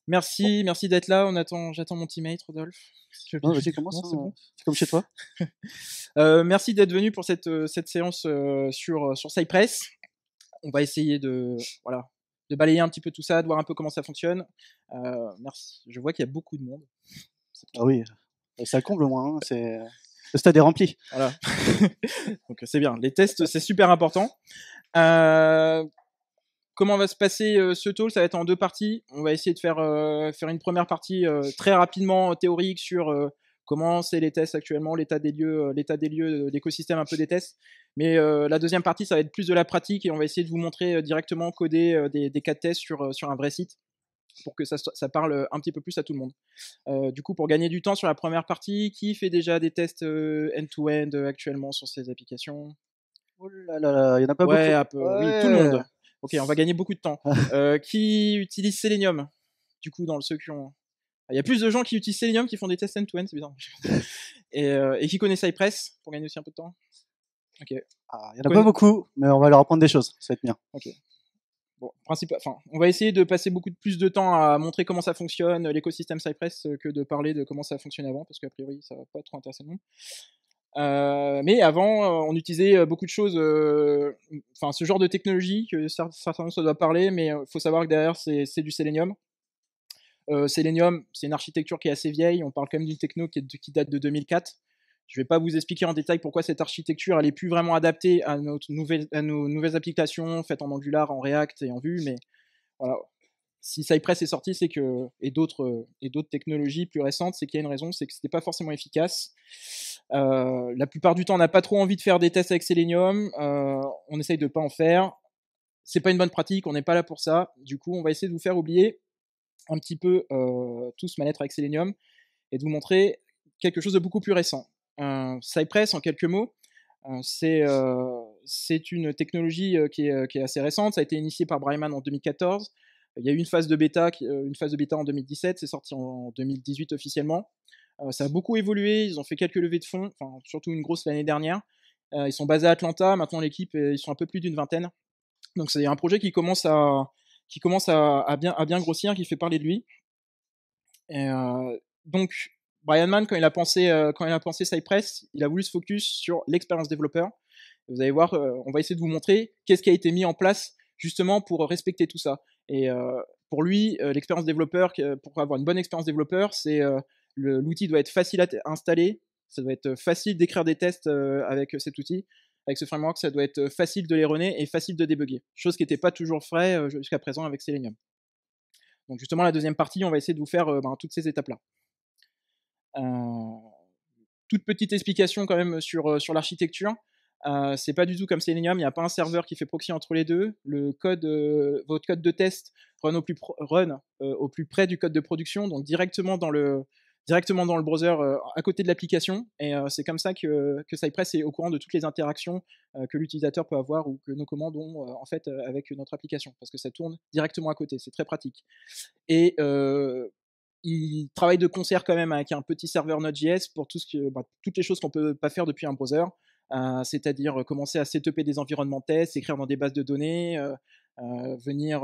Merci d'être là. J'attends mon teammate, Rodolphe. Non, vas-y, commence. Non, c'est bon. C'est comme chez toi. Merci d'être venu pour cette séance sur Cypress. On va essayer voilà, de balayer un petit peu tout ça, de voir un peu comment ça fonctionne. Merci. Je vois qu'il y a beaucoup de monde. Ah oui, ça comble au moins. Le stade est rempli. Voilà. Donc c'est bien. Les tests, c'est super important. Comment va se passer ce talk? Ça va être en deux parties. On va essayer de faire une première partie très rapidement théorique sur comment c'est les tests actuellement, l'état des lieux, l'écosystème un peu des tests. Mais la deuxième partie, ça va être plus de la pratique et on va essayer de vous montrer directement coder des cas de tests sur un vrai site pour que ça parle un petit peu plus à tout le monde. Du coup, pour gagner du temps sur la première partie, qui fait déjà des tests end-to-end actuellement sur ces applications? Oh là là, il y en a pas beaucoup. Ouais, oui, tout le Ouais. monde. Ok, on va gagner beaucoup de temps. Qui utilise Selenium? Du coup, dans ceux qui ont. Il y a plus de gens qui utilisent Selenium qui font des tests end-to-end, c'est bizarre. Et qui connaissent Cypress pour gagner aussi un peu de temps. Ok. Ah, il y en a pas beaucoup, mais on va leur apprendre des choses. Ça va être bien. Ok. Bon, on va essayer de passer plus de temps à montrer comment ça fonctionne, l'écosystème Cypress, que de parler de comment ça fonctionne avant, parce qu'a priori, ça va pas trop intéresser le monde. Mais avant, on utilisait beaucoup de choses, enfin ce genre de technologie que certainement ça doit parler, mais il faut savoir que derrière c'est du Selenium. Selenium, c'est une architecture qui est assez vieille. On parle quand même d'une techno qui date de 2004. Je ne vais pas vous expliquer en détail pourquoi cette architecture elle est plus vraiment adaptée à nos nouvelles applications faites en Angular, en React et en Vue, mais voilà. Si Cypress est sorti, c'est que et d'autres technologies plus récentes, c'est qu'il y a une raison, c'est que c'était pas forcément efficace. La plupart du temps, on n'a pas trop envie de faire des tests avec Selenium. On essaye de pas en faire. C'est pas une bonne pratique, on n'est pas là pour ça. Du coup, on va essayer de vous faire oublier un petit peu tout ce mal-être avec Selenium et de vous montrer quelque chose de beaucoup plus récent. Cypress, en quelques mots, c'est une technologie qui est assez récente. Ça a été initié par Breiman en 2014. Il y a eu une phase de bêta en 2017. C'est sorti en 2018 officiellement. Ça a beaucoup évolué. Ils ont fait quelques levées de fonds, enfin, surtout une grosse l'année dernière. Ils sont basés à Atlanta. Maintenant, l'équipe, ils sont un peu plus d'une vingtaine. Donc, c'est un projet qui commence à bien grossir, qui fait parler de lui. Et, donc, Brian Mann, quand il a pensé Cypress, il a voulu se focus sur l'expérience développeur. Vous allez voir, on va essayer de vous montrer qu'est-ce qui a été mis en place justement pour respecter tout ça. Et pour lui, l'expérience développeur, pour avoir une bonne expérience développeur, l'outil doit être facile à installer, ça doit être facile d'écrire des tests avec cet outil, avec ce framework, ça doit être facile de les runner et facile de débugger. Chose qui n'était pas toujours vrai jusqu'à présent avec Selenium. Donc justement, la deuxième partie, on va essayer de vous faire toutes ces étapes-là. Toute petite explication quand même sur l'architecture. C'est pas du tout comme Selenium, il n'y a pas un serveur qui fait proxy entre les deux. Votre code de test run au plus près du code de production, donc directement dans le browser à côté de l'application. Et c'est comme ça que Cypress est au courant de toutes les interactions que l'utilisateur peut avoir ou que nos commandes ont en fait avec notre application, parce que ça tourne directement à côté. C'est très pratique. Et il travaille de concert quand même avec un petit serveur Node.js pour toutes les choses qu'on peut pas faire depuis un browser, c'est-à-dire commencer à setuper des environnements tests, écrire dans des bases de données, venir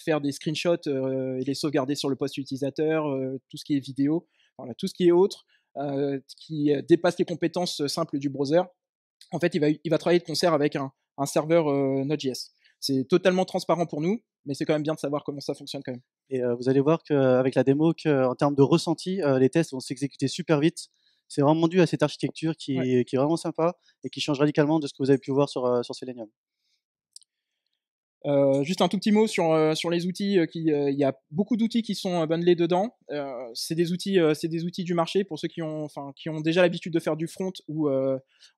faire des screenshots et les sauvegarder sur le poste utilisateur, tout ce qui est vidéo, voilà, tout ce qui est autre, qui dépasse les compétences simples du browser. En fait, il va travailler de concert avec un serveur Node.js. C'est totalement transparent pour nous, mais c'est quand même bien de savoir comment ça fonctionne quand même. Et vous allez voir qu'avec la démo, qu'en termes de ressenti, les tests vont s'exécuter super vite. C'est vraiment dû à cette architecture qui est vraiment sympa et qui change radicalement de ce que vous avez pu voir sur Selenium. Juste un tout petit mot sur les outils. Il y a beaucoup d'outils qui sont bundlés dedans. C'est des outils du marché pour ceux qui ont déjà l'habitude de faire du front ou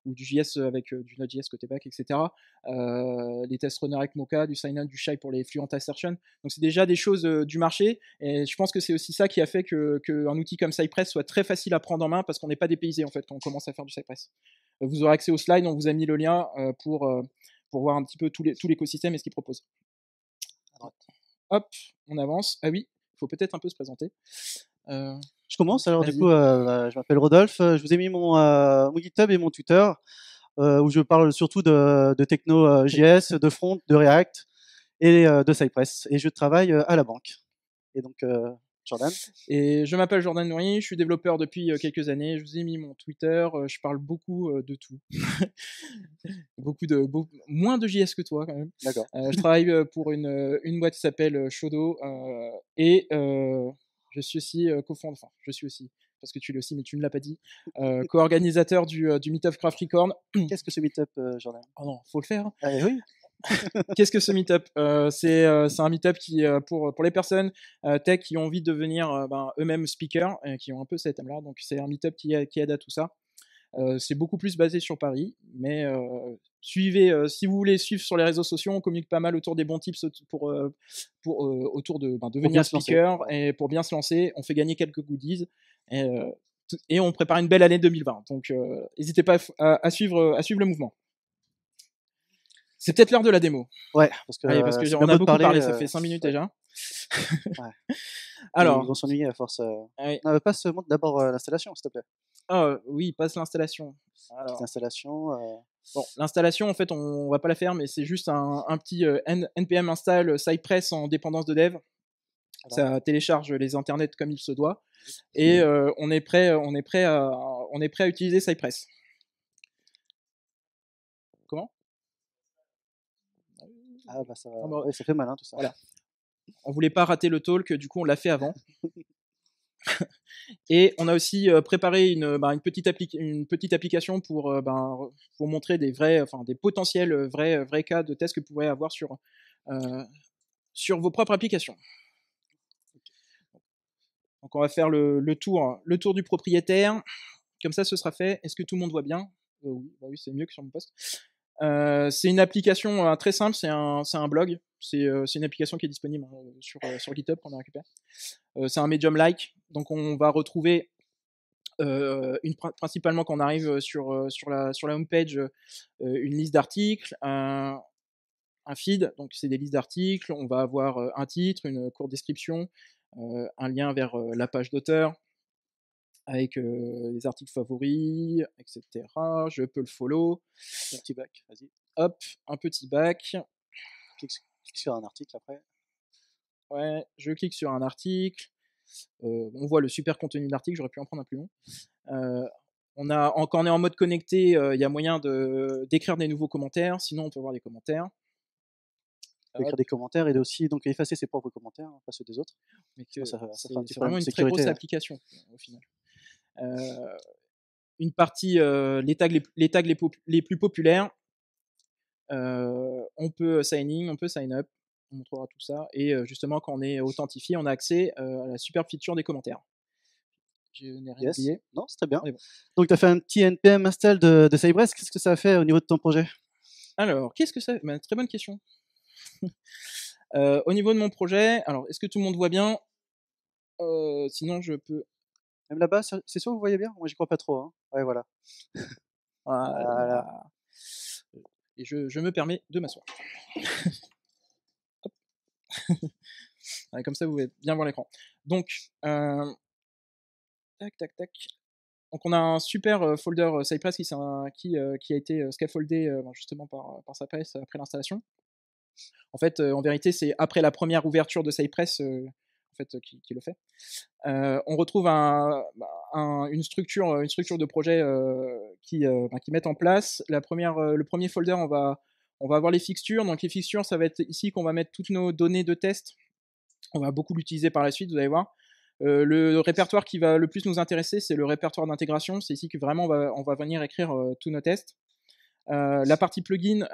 du JS avec du Node.js côté back, etc. Les tests runner avec Mocha, du sign-in, du Shy pour les fluent assertion. Donc c'est déjà des choses du marché. Et je pense que c'est aussi ça qui a fait qu'un outil comme Cypress soit très facile à prendre en main parce qu'on n'est pas dépaysé en fait quand on commence à faire du Cypress. Vous aurez accès aux slides, on vous a mis le lien pour voir un petit peu tout l'écosystème et ce qu'il propose. Hop, on avance. Ah oui, il faut peut-être un peu se présenter. Je commence alors du coup, je m'appelle Rodolphe, je vous ai mis mon GitHub et mon Twitter où je parle surtout de techno JS, de front, de React et de Cypress. Et je travaille à la banque. Et donc Jordan. Et je m'appelle Jordan Nourri, je suis développeur depuis quelques années. Je vous ai mis mon Twitter, je parle beaucoup de tout. Moins de JS que toi quand même. D'accord. Je travaille pour une boîte qui s'appelle Shodo et je suis aussi enfin je suis aussi, parce que tu l'es aussi mais tu ne l'as pas dit, co-organisateur du Meetup Craft Recorn. Qu'est-ce que ce meetup, Jordan? Oh non, faut le faire. Hein. Ah, oui. Qu'est-ce que ce meetup C'est un meetup qui pour les personnes tech qui ont envie de devenir eux-mêmes speakers, qui ont un peu cet thème-là. Donc c'est un meetup qui aide à tout ça. C'est beaucoup plus basé sur Paris, mais suivez si vous voulez suivre sur les réseaux sociaux, on communique pas mal autour des bons tips autour de devenir speaker et pour bien se lancer. On fait gagner quelques goodies et on prépare une belle année 2020. Donc n'hésitez pas à suivre le mouvement. C'est peut-être l'heure de la démo. Ouais, parce que on a beaucoup parlé, ça fait 5 minutes déjà. Ouais. Alors, ils vont s'ennuyer à force. oui. Non, passe d'abord l'installation, s'il te plaît. Oh oui, passe l'installation. Petite installation. Bon, l'installation, en fait, on va pas la faire, mais c'est juste un petit npm install Cypress en dépendance de dev. Voilà. Ça télécharge les internets comme il se doit, et on est prêt à utiliser Cypress. Comment ? Ah bah ça va. Ouais, ça fait malin tout ça. Voilà. On voulait pas rater le talk, du coup on l'a fait avant. Et on a aussi préparé une petite application pour montrer des potentiels vrais cas de tests que vous pourrez avoir sur vos propres applications. Donc on va faire le tour du propriétaire. Comme ça, ce sera fait. Est-ce que tout le monde voit bien ? Oui, c'est mieux que sur mon poste. C'est une application très simple, c'est un blog. C'est une application qui est disponible sur GitHub qu'on a récupéré. C'est un medium-like, donc on va retrouver principalement quand on arrive sur la homepage une liste d'articles, un feed, donc c'est des listes d'articles. On va avoir un titre, une courte description, un lien vers la page d'auteur avec les articles favoris, etc. Je peux le follow. Un petit bac, vas-y. Hop, un petit bac. Clique sur un article après. Ouais, je clique sur un article. On voit le super contenu de l'article, j'aurais pu en prendre un plus long. Quand on est en mode connecté, il y a moyen d'écrire des nouveaux commentaires, sinon on peut voir les commentaires. Écrire des commentaires et aussi donc effacer ses propres commentaires, hein, pas ceux des autres. C'est vraiment une très grosse application au final. Une partie, les tags les plus populaires. On peut sign in, on peut sign up, on montrera tout ça. Et justement, quand on est authentifié, on a accès à la super feature des commentaires. Je n'ai rien oublié. Non, c'est très bien. Bon. Donc, tu as fait un petit npm install de Cypress. Qu'est-ce que ça a fait au niveau de ton projet ? Alors, qu'est-ce que ça fait ? Très bonne question. Au niveau de mon projet, alors, est-ce que tout le monde voit bien ? Sinon, je peux... Même là-bas, c'est sûr que vous voyez bien ? Moi, j'y crois pas trop. Hein. Ouais, voilà. Voilà. Et je me permets de m'asseoir. Comme ça, vous pouvez bien voir l'écran. Donc, tac. Donc, on a un super folder Cypress qui a été scaffoldé justement par Cypress après l'installation. En fait, en vérité, c'est après la première ouverture de Cypress qui le fait. On retrouve une structure de projet qui met en place. Le premier folder, on va avoir les fixtures. Donc les fixtures, ça va être ici qu'on va mettre toutes nos données de test. On va beaucoup l'utiliser par la suite, vous allez voir. Le répertoire qui va le plus nous intéresser, c'est le répertoire d'intégration. C'est ici que vraiment on va venir écrire tous nos tests. La partie plugin,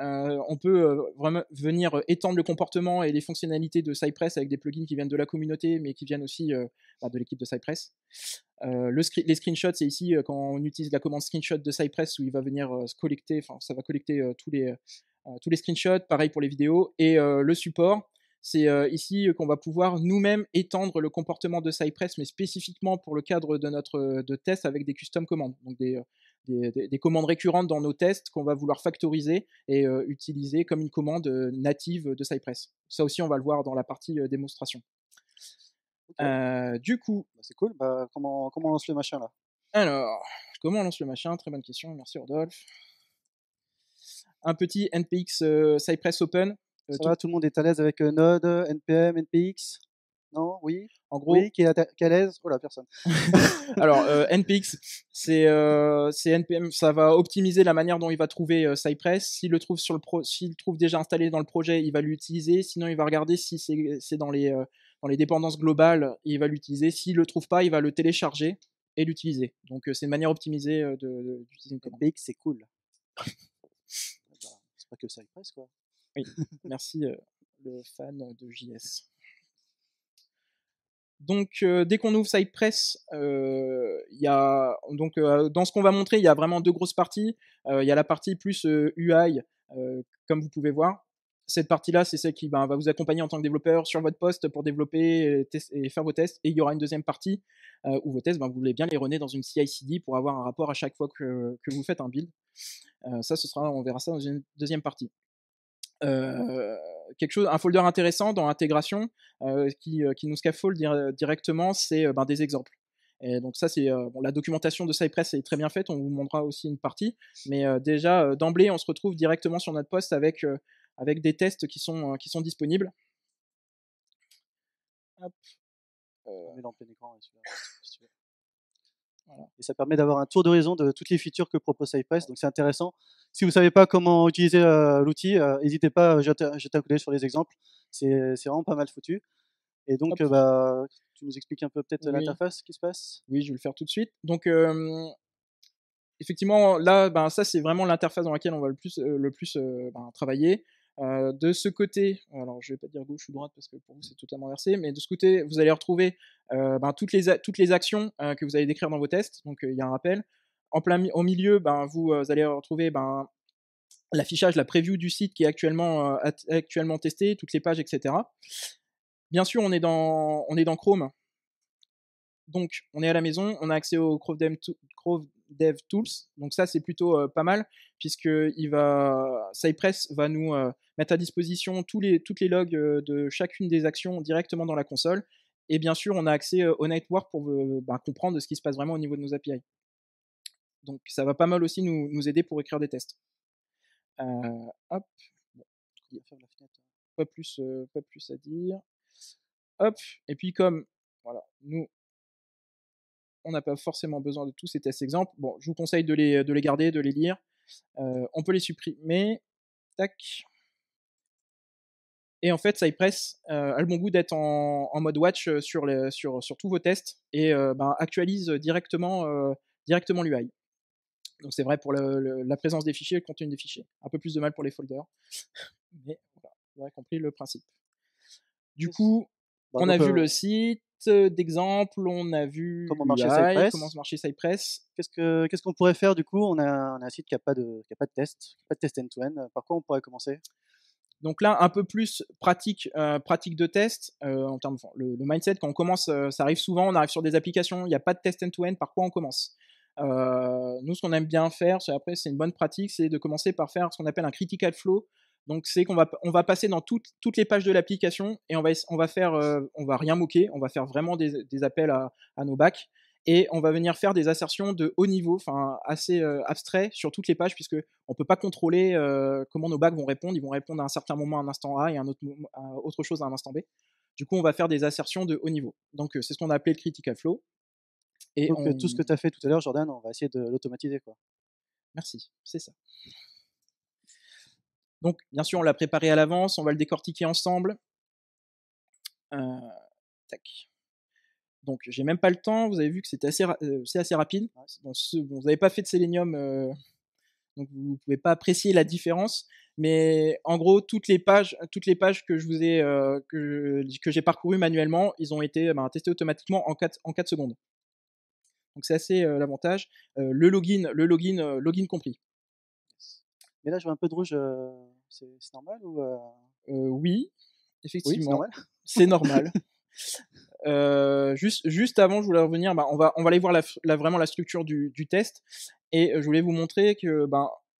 on peut vraiment venir étendre le comportement et les fonctionnalités de Cypress avec des plugins qui viennent de la communauté, mais qui viennent aussi de l'équipe de Cypress. Les screenshots, c'est ici quand on utilise la commande screenshot de Cypress où il va venir collecter, ça va collecter tous les screenshots. Pareil pour les vidéos. Et le support, c'est ici qu'on va pouvoir nous-mêmes étendre le comportement de Cypress, mais spécifiquement pour le cadre de test avec des custom commandes, donc des commandes récurrentes dans nos tests qu'on va vouloir factoriser et utiliser comme une commande native de Cypress. Ça aussi, on va le voir dans la partie démonstration. Okay. Du coup... c'est cool. Comment on lance le machin là ? Alors, comment on lance le machin ? Très bonne question, merci Rodolphe. Un petit npx Cypress Open. Ça va, tout le monde est à l'aise avec Node, npm, npx ? Non ? Oui. En gros, Oui, qui est à l'aise. Oh là, personne. alors NPX, c'est NPM, ça va optimiser la manière dont il va trouver Cypress. S'il le trouve s'il le trouve déjà installé dans le projet, il va l'utiliser. Sinon, il va regarder si c'est dans les dépendances globales, et il va l'utiliser. S'il le trouve pas, il va le télécharger et l'utiliser. Donc c'est une manière optimisée d'utiliser une commande. NPX, c'est cool. Bah, c'est pas que Cypress, quoi. Oui, merci le fan de JS. Donc, dès qu'on ouvre Cypress, y a, donc, dans ce qu'on va montrer, il y a vraiment deux grosses parties. Il y a la partie plus UI, comme vous pouvez voir. Cette partie-là, c'est celle qui va vous accompagner en tant que développeur sur votre poste pour développer et faire vos tests. Et il y aura une deuxième partie où vos tests, vous voulez bien les runner dans une CI/CD pour avoir un rapport à chaque fois que vous faites un build. On verra ça dans une deuxième partie. Un folder intéressant dans l'intégration qui nous scaffold directement, c'est des exemples. Et donc ça, c'est la documentation de Cypress est très bien faite. On vous montrera aussi une partie, mais déjà d'emblée, on se retrouve directement sur notre poste avec des tests qui sont disponibles. Hop. On met dans plein écran, si tu veux. Voilà. Et ça permet d'avoir un tour d'horizon de toutes les features que propose Cypress, donc c'est intéressant. Si vous ne savez pas comment utiliser l'outil, n'hésitez pas à jeter un coup d'œil sur les exemples, c'est vraiment pas mal foutu. Et donc, tu nous expliques un peu peut-être l'interface qui se passe? Oui, je vais le faire tout de suite. Donc, effectivement, là, ça, c'est vraiment l'interface dans laquelle on va le plus travailler. De ce côté, alors je vais pas dire gauche ou droite parce que pour vous c'est totalement inversé, mais de ce côté, vous allez retrouver toutes les actions que vous allez décrire dans vos tests. Donc il y a un rappel. Au milieu, vous allez retrouver l'affichage, la preview du site qui est actuellement testé, toutes les pages, etc. Bien sûr, on est dans Chrome. Donc, on est à la maison, on a accès au Chrome Dev Tools. Donc ça, c'est plutôt pas mal, puisque Cypress va nous mettre à disposition toutes les logs de chacune des actions directement dans la console. Et bien sûr, on a accès au network pour comprendre ce qui se passe vraiment au niveau de nos API. Donc ça va pas mal aussi nous aider pour écrire des tests. Hop. Bon. Pas plus à dire. Hop. Et puis comme voilà, nous on n'a pas forcément besoin de tous ces tests exemples. Bon, je vous conseille de les garder, de les lire. On peut les supprimer. Tac. Et en fait, Cypress a le bon goût d'être en mode watch sur tous vos tests et actualise directement l'UI. Donc c'est vrai pour la présence des fichiers et le contenu des fichiers. Un peu plus de mal pour les folders. Mais voilà, vous avez compris le principe. Du coup, on a vu le site d'exemple, on a vu comment marcher l'UI, Cypress. comment marcher Cypress. Qu'est-ce qu'on pourrait faire du coup? On a un site qui n'a pas de test, pas de test end-to-end. Par quoi on pourrait commencer? Donc là, un peu plus pratique de test en termes le mindset quand on commence, ça arrive souvent, on arrive sur des applications, il n'y a pas de test end-to-end, par quoi on commence? Nous, ce qu'on aime bien faire, c'est une bonne pratique, c'est de commencer par faire ce qu'on appelle un critical flow. Donc c'est qu'on va passer dans toutes les pages de l'application et on va rien moquer, on va faire vraiment des appels à nos bacs et on va venir faire des assertions de haut niveau, enfin assez abstrait sur toutes les pages puisque on peut pas contrôler comment nos bacs vont répondre. Ils vont répondre à un certain moment à un instant A et à autre chose à un instant B. Du coup, on va faire des assertions de haut niveau. Donc c'est ce qu'on a appelé le critical flow. Et donc tout ce que tu as fait tout à l'heure, Jordan, on va essayer de l'automatiser, quoi. Merci, c'est ça. Donc bien sûr, on l'a préparé à l'avance, on va le décortiquer ensemble. Tac. Donc j'ai même pas le temps, vous avez vu que c'est assez rapide. Bon, vous n'avez pas fait de Selenium, donc vous ne pouvez pas apprécier la différence. Mais en gros, toutes les pages que je vous ai que j'ai parcourues manuellement, ils ont été testés automatiquement en 4 secondes. Donc c'est assez l'avantage. Le login compris. Mais là, je vois un peu de rouge, c'est normal ou Oui, effectivement, oui, c'est normal. Juste avant, je voulais revenir, on va aller voir vraiment la structure du test. Et je voulais vous montrer que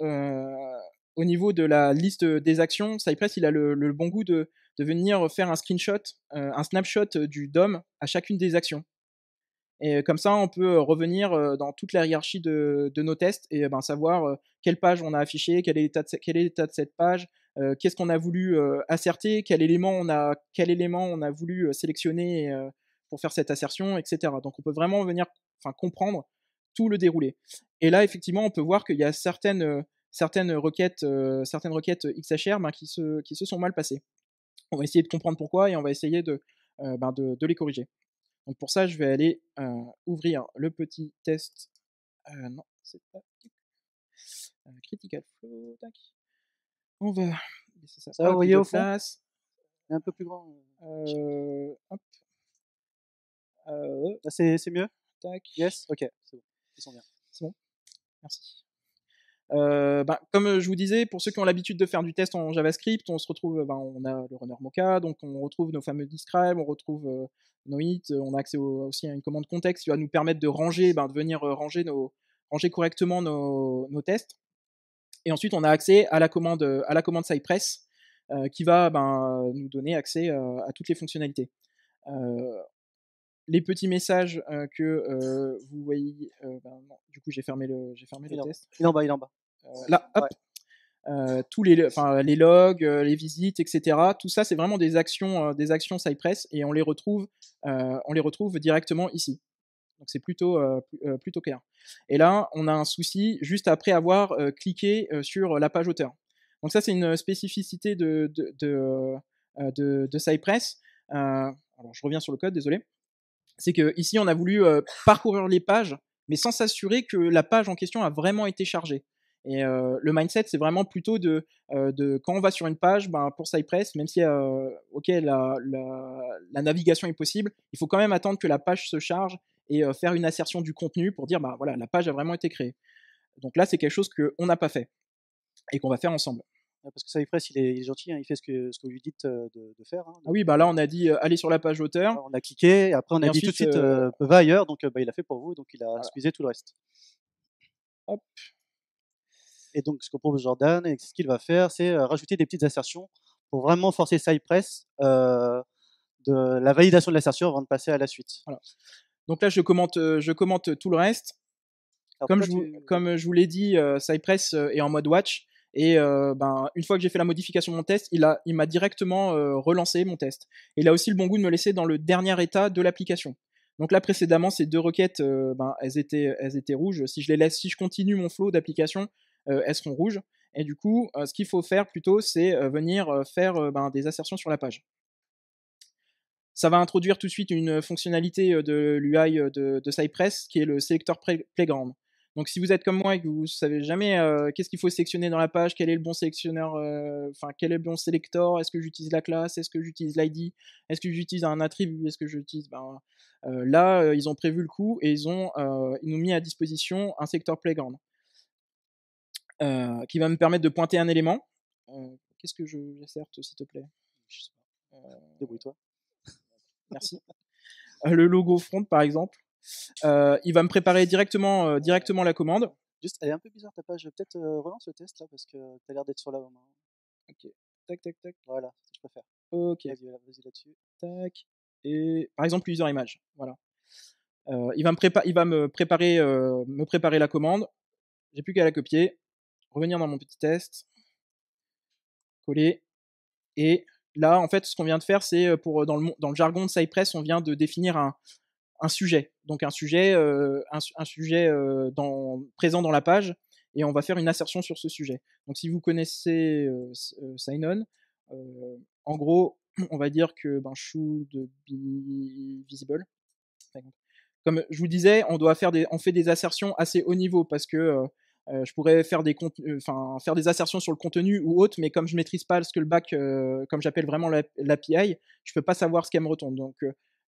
au niveau de la liste des actions, Cypress il a le bon goût de venir faire un screenshot, un snapshot du DOM à chacune des actions. Et comme ça, on peut revenir dans toute la hiérarchie de nos tests et savoir quelle page on a affichée, quel est l'état de cette page, qu'est-ce qu'on a voulu asserter, quel élément on a voulu sélectionner pour faire cette assertion, etc. Donc on peut vraiment venir comprendre tout le déroulé. Et là, effectivement, on peut voir qu'il y a certaines requêtes XHR qui se sont mal passées. On va essayer de comprendre pourquoi et on va essayer de les corriger. Donc pour ça, je vais aller ouvrir le petit test. Non, c'est pas critical flow. Tac. On va laisser ça. Ça, vous voyez au fond, place. c'est un peu plus grand. Hop. Là, c'est mieux. Tac. Yes. Ok. C'est bon. Ils sont bien. C'est bon. Merci. Comme je vous disais, pour ceux qui ont l'habitude de faire du test en JavaScript, on se retrouve, on a le runner Mocha, donc on retrouve nos fameux describe, on retrouve nos hits, on a accès aussi à une commande contexte qui va nous permettre de ranger, de venir ranger correctement nos tests. Et ensuite, on a accès à la commande Cypress qui va nous donner accès à toutes les fonctionnalités. Les petits messages que vous voyez, non, du coup j'ai fermé le test. Il est en bas, Là, hop. Ouais. Tous les logs, les visites, etc. Tout ça, c'est vraiment des actions Cypress et on les retrouve directement ici. Donc c'est plutôt clair. Et là, on a un souci juste après avoir cliqué sur la page auteur. Donc ça, c'est une spécificité de Cypress. Alors je reviens sur le code, désolé. C'est que ici, on a voulu parcourir les pages, mais sans s'assurer que la page en question a vraiment été chargée. Et le mindset, c'est vraiment plutôt de quand on va sur une page, pour Cypress, même si la navigation est possible, il faut quand même attendre que la page se charge et faire une assertion du contenu pour dire voilà, la page a vraiment été créée. Donc là, c'est quelque chose qu'on n'a pas fait et qu'on va faire ensemble. Parce que Cypress, il est gentil, hein, il fait ce que vous lui dites de faire. Hein, ah oui, là, on a dit aller sur la page auteur. Alors, on a cliqué, et après on a dit tout de suite va ailleurs, donc il a fait pour vous, donc il a squeezé tout le reste. Hop. Et donc ce que propose Jordan, et ce qu'il va faire, c'est rajouter des petites assertions pour vraiment forcer Cypress de la validation de l'assertion avant de passer à la suite. Voilà. Donc là, je commente tout le reste. Alors, comme je vous l'ai dit, Cypress est en mode watch. Et une fois que j'ai fait la modification de mon test, il m'a directement relancé mon test. Et il a aussi le bon goût de me laisser dans le dernier état de l'application. Donc là, précédemment, ces deux requêtes, elles étaient rouges. Si je continue mon flow d'application, elles seront rouges. Et du coup, ce qu'il faut faire plutôt, c'est venir faire des assertions sur la page. Ça va introduire tout de suite une fonctionnalité de l'UI de Cypress, qui est le Selector Playground. Donc si vous êtes comme moi et que vous ne savez jamais qu'est-ce qu'il faut sélectionner dans la page, quel est le bon sélectionneur, quel est le bon selector, est-ce que j'utilise la classe, est-ce que j'utilise l'ID, est-ce que j'utilise un attribut, est-ce que j'utilise... là, ils ont prévu le coup et ils nous ont mis à disposition un Selector Playground qui va me permettre de pointer un élément. Qu'est-ce que j'asserte, s'il te plaît? Je sais pas. Débrouille-toi. Merci. Le logo front, par exemple. Il va me préparer directement la commande. Juste, elle est un peu bizarre ta page. Peut-être relance le test là parce que tu as l'air d'être sur la main. Ok. Tac, tac, tac. Voilà, je préfère. Ok. Vas-y là-dessus. Tac. Et par exemple, user image. Voilà. Il va me préparer la commande. J'ai plus qu'à la copier. Revenir dans mon petit test. Coller. Et là, en fait, ce qu'on vient de faire, c'est dans le jargon de Cypress, on vient de définir un sujet. Donc un sujet présent dans la page, et on va faire une assertion sur ce sujet. Donc si vous connaissez sign-on, en gros, on va dire que should be visible. Comme je vous disais, on fait des assertions assez haut niveau parce que je pourrais faire des assertions sur le contenu ou autre, mais comme je maîtrise pas ce que le back, comme j'appelle vraiment l'API, je peux pas savoir ce qu'elle me retourne. Donc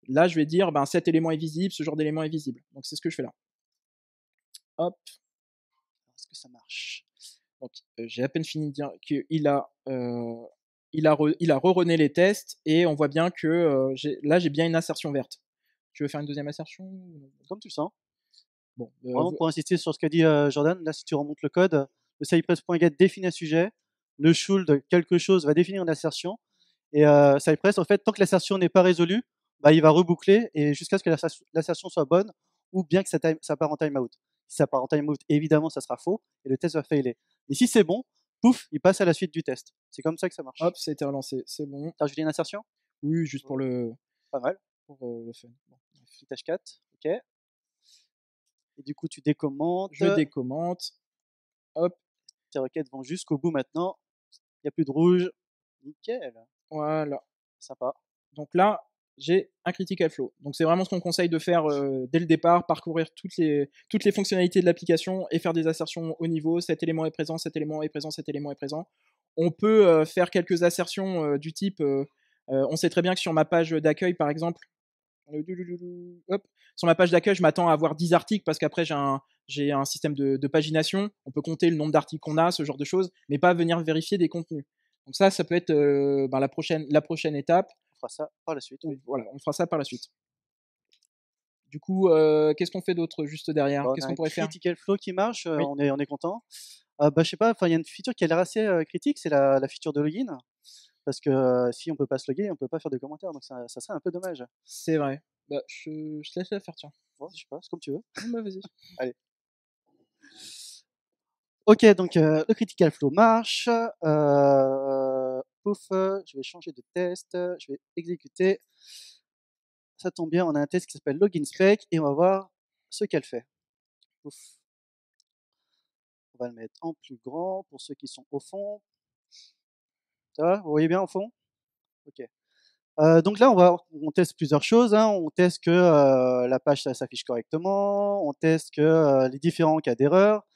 là, je vais dire, cet élément est visible, ce genre d'élément est visible. Donc c'est ce que je fais là. Hop. Est-ce que ça marche? Donc j'ai à peine fini de dire qu'il a re-runné les tests et on voit bien que là j'ai bien une assertion verte. Tu veux faire une deuxième assertion? Comme tu le sens. Bon, vraiment, pour insister sur ce qu'a dit Jordan, là si tu remontes le code, le Cypress.get définit un sujet, le should quelque chose va définir une assertion, et Cypress, en fait, tant que l'assertion n'est pas résolue, il va reboucler et jusqu'à ce que l'assertion soit bonne, ou bien que ça part en timeout. Si ça part en timeout, évidemment, ça sera faux et le test va failer. Mais si c'est bon, pouf, il passe à la suite du test. C'est comme ça que ça marche. Hop, ça a été relancé, c'est bon. T'as rajouté une insertion? Oui, juste pour le Pas mal. fun. Bon, bref. Petit H4, ok. Et du coup, tu décommentes. Je décommente. Hop, Tes requêtes vont jusqu'au bout maintenant. Il n'y a plus de rouge. Nickel. voilà. Sympa. Donc là, j'ai un critical flow. Donc c'est vraiment ce qu'on conseille de faire dès le départ, parcourir toutes les fonctionnalités de l'application et faire des assertions au niveau. Cet élément est présent, cet élément est présent, cet élément est présent. On peut faire quelques assertions du type, on sait très bien que sur ma page d'accueil, par exemple, hop, sur ma page d'accueil, je m'attends à avoir 10 articles parce qu'après j'ai un système de pagination. On peut compter le nombre d'articles qu'on a, ce genre de choses, mais pas venir vérifier des contenus. Donc ça peut être la prochaine étape. On fera ça par la suite. Oui. Voilà, on fera ça par la suite. Du coup, qu'est-ce qu'on fait d'autre juste derrière? Bon, on Qu'est-ce a qu'on un pourrait faire? critical flow qui marche, Oui. on est content. Je sais pas, il y a une feature qui a l'air assez critique, c'est la feature de login. Parce que si on peut pas se loguer, on peut pas faire de commentaires, donc ça serait un peu dommage. C'est vrai. Bah, je te laisse la faire, tiens. Bon, je sais pas, c'est comme tu veux. Non, bah, vas-y. Allez. Ok, donc le critical flow marche. Pouf, je vais changer de test, je vais exécuter. Ça tombe bien, on a un test qui s'appelle login spec et on va voir ce qu'elle fait. Pouf. On va le mettre en plus grand pour ceux qui sont au fond. Ça va, vous voyez bien au fond? Ok. Donc là, on teste plusieurs choses, hein. On teste que la page s'affiche correctement, on teste que les différents cas d'erreur,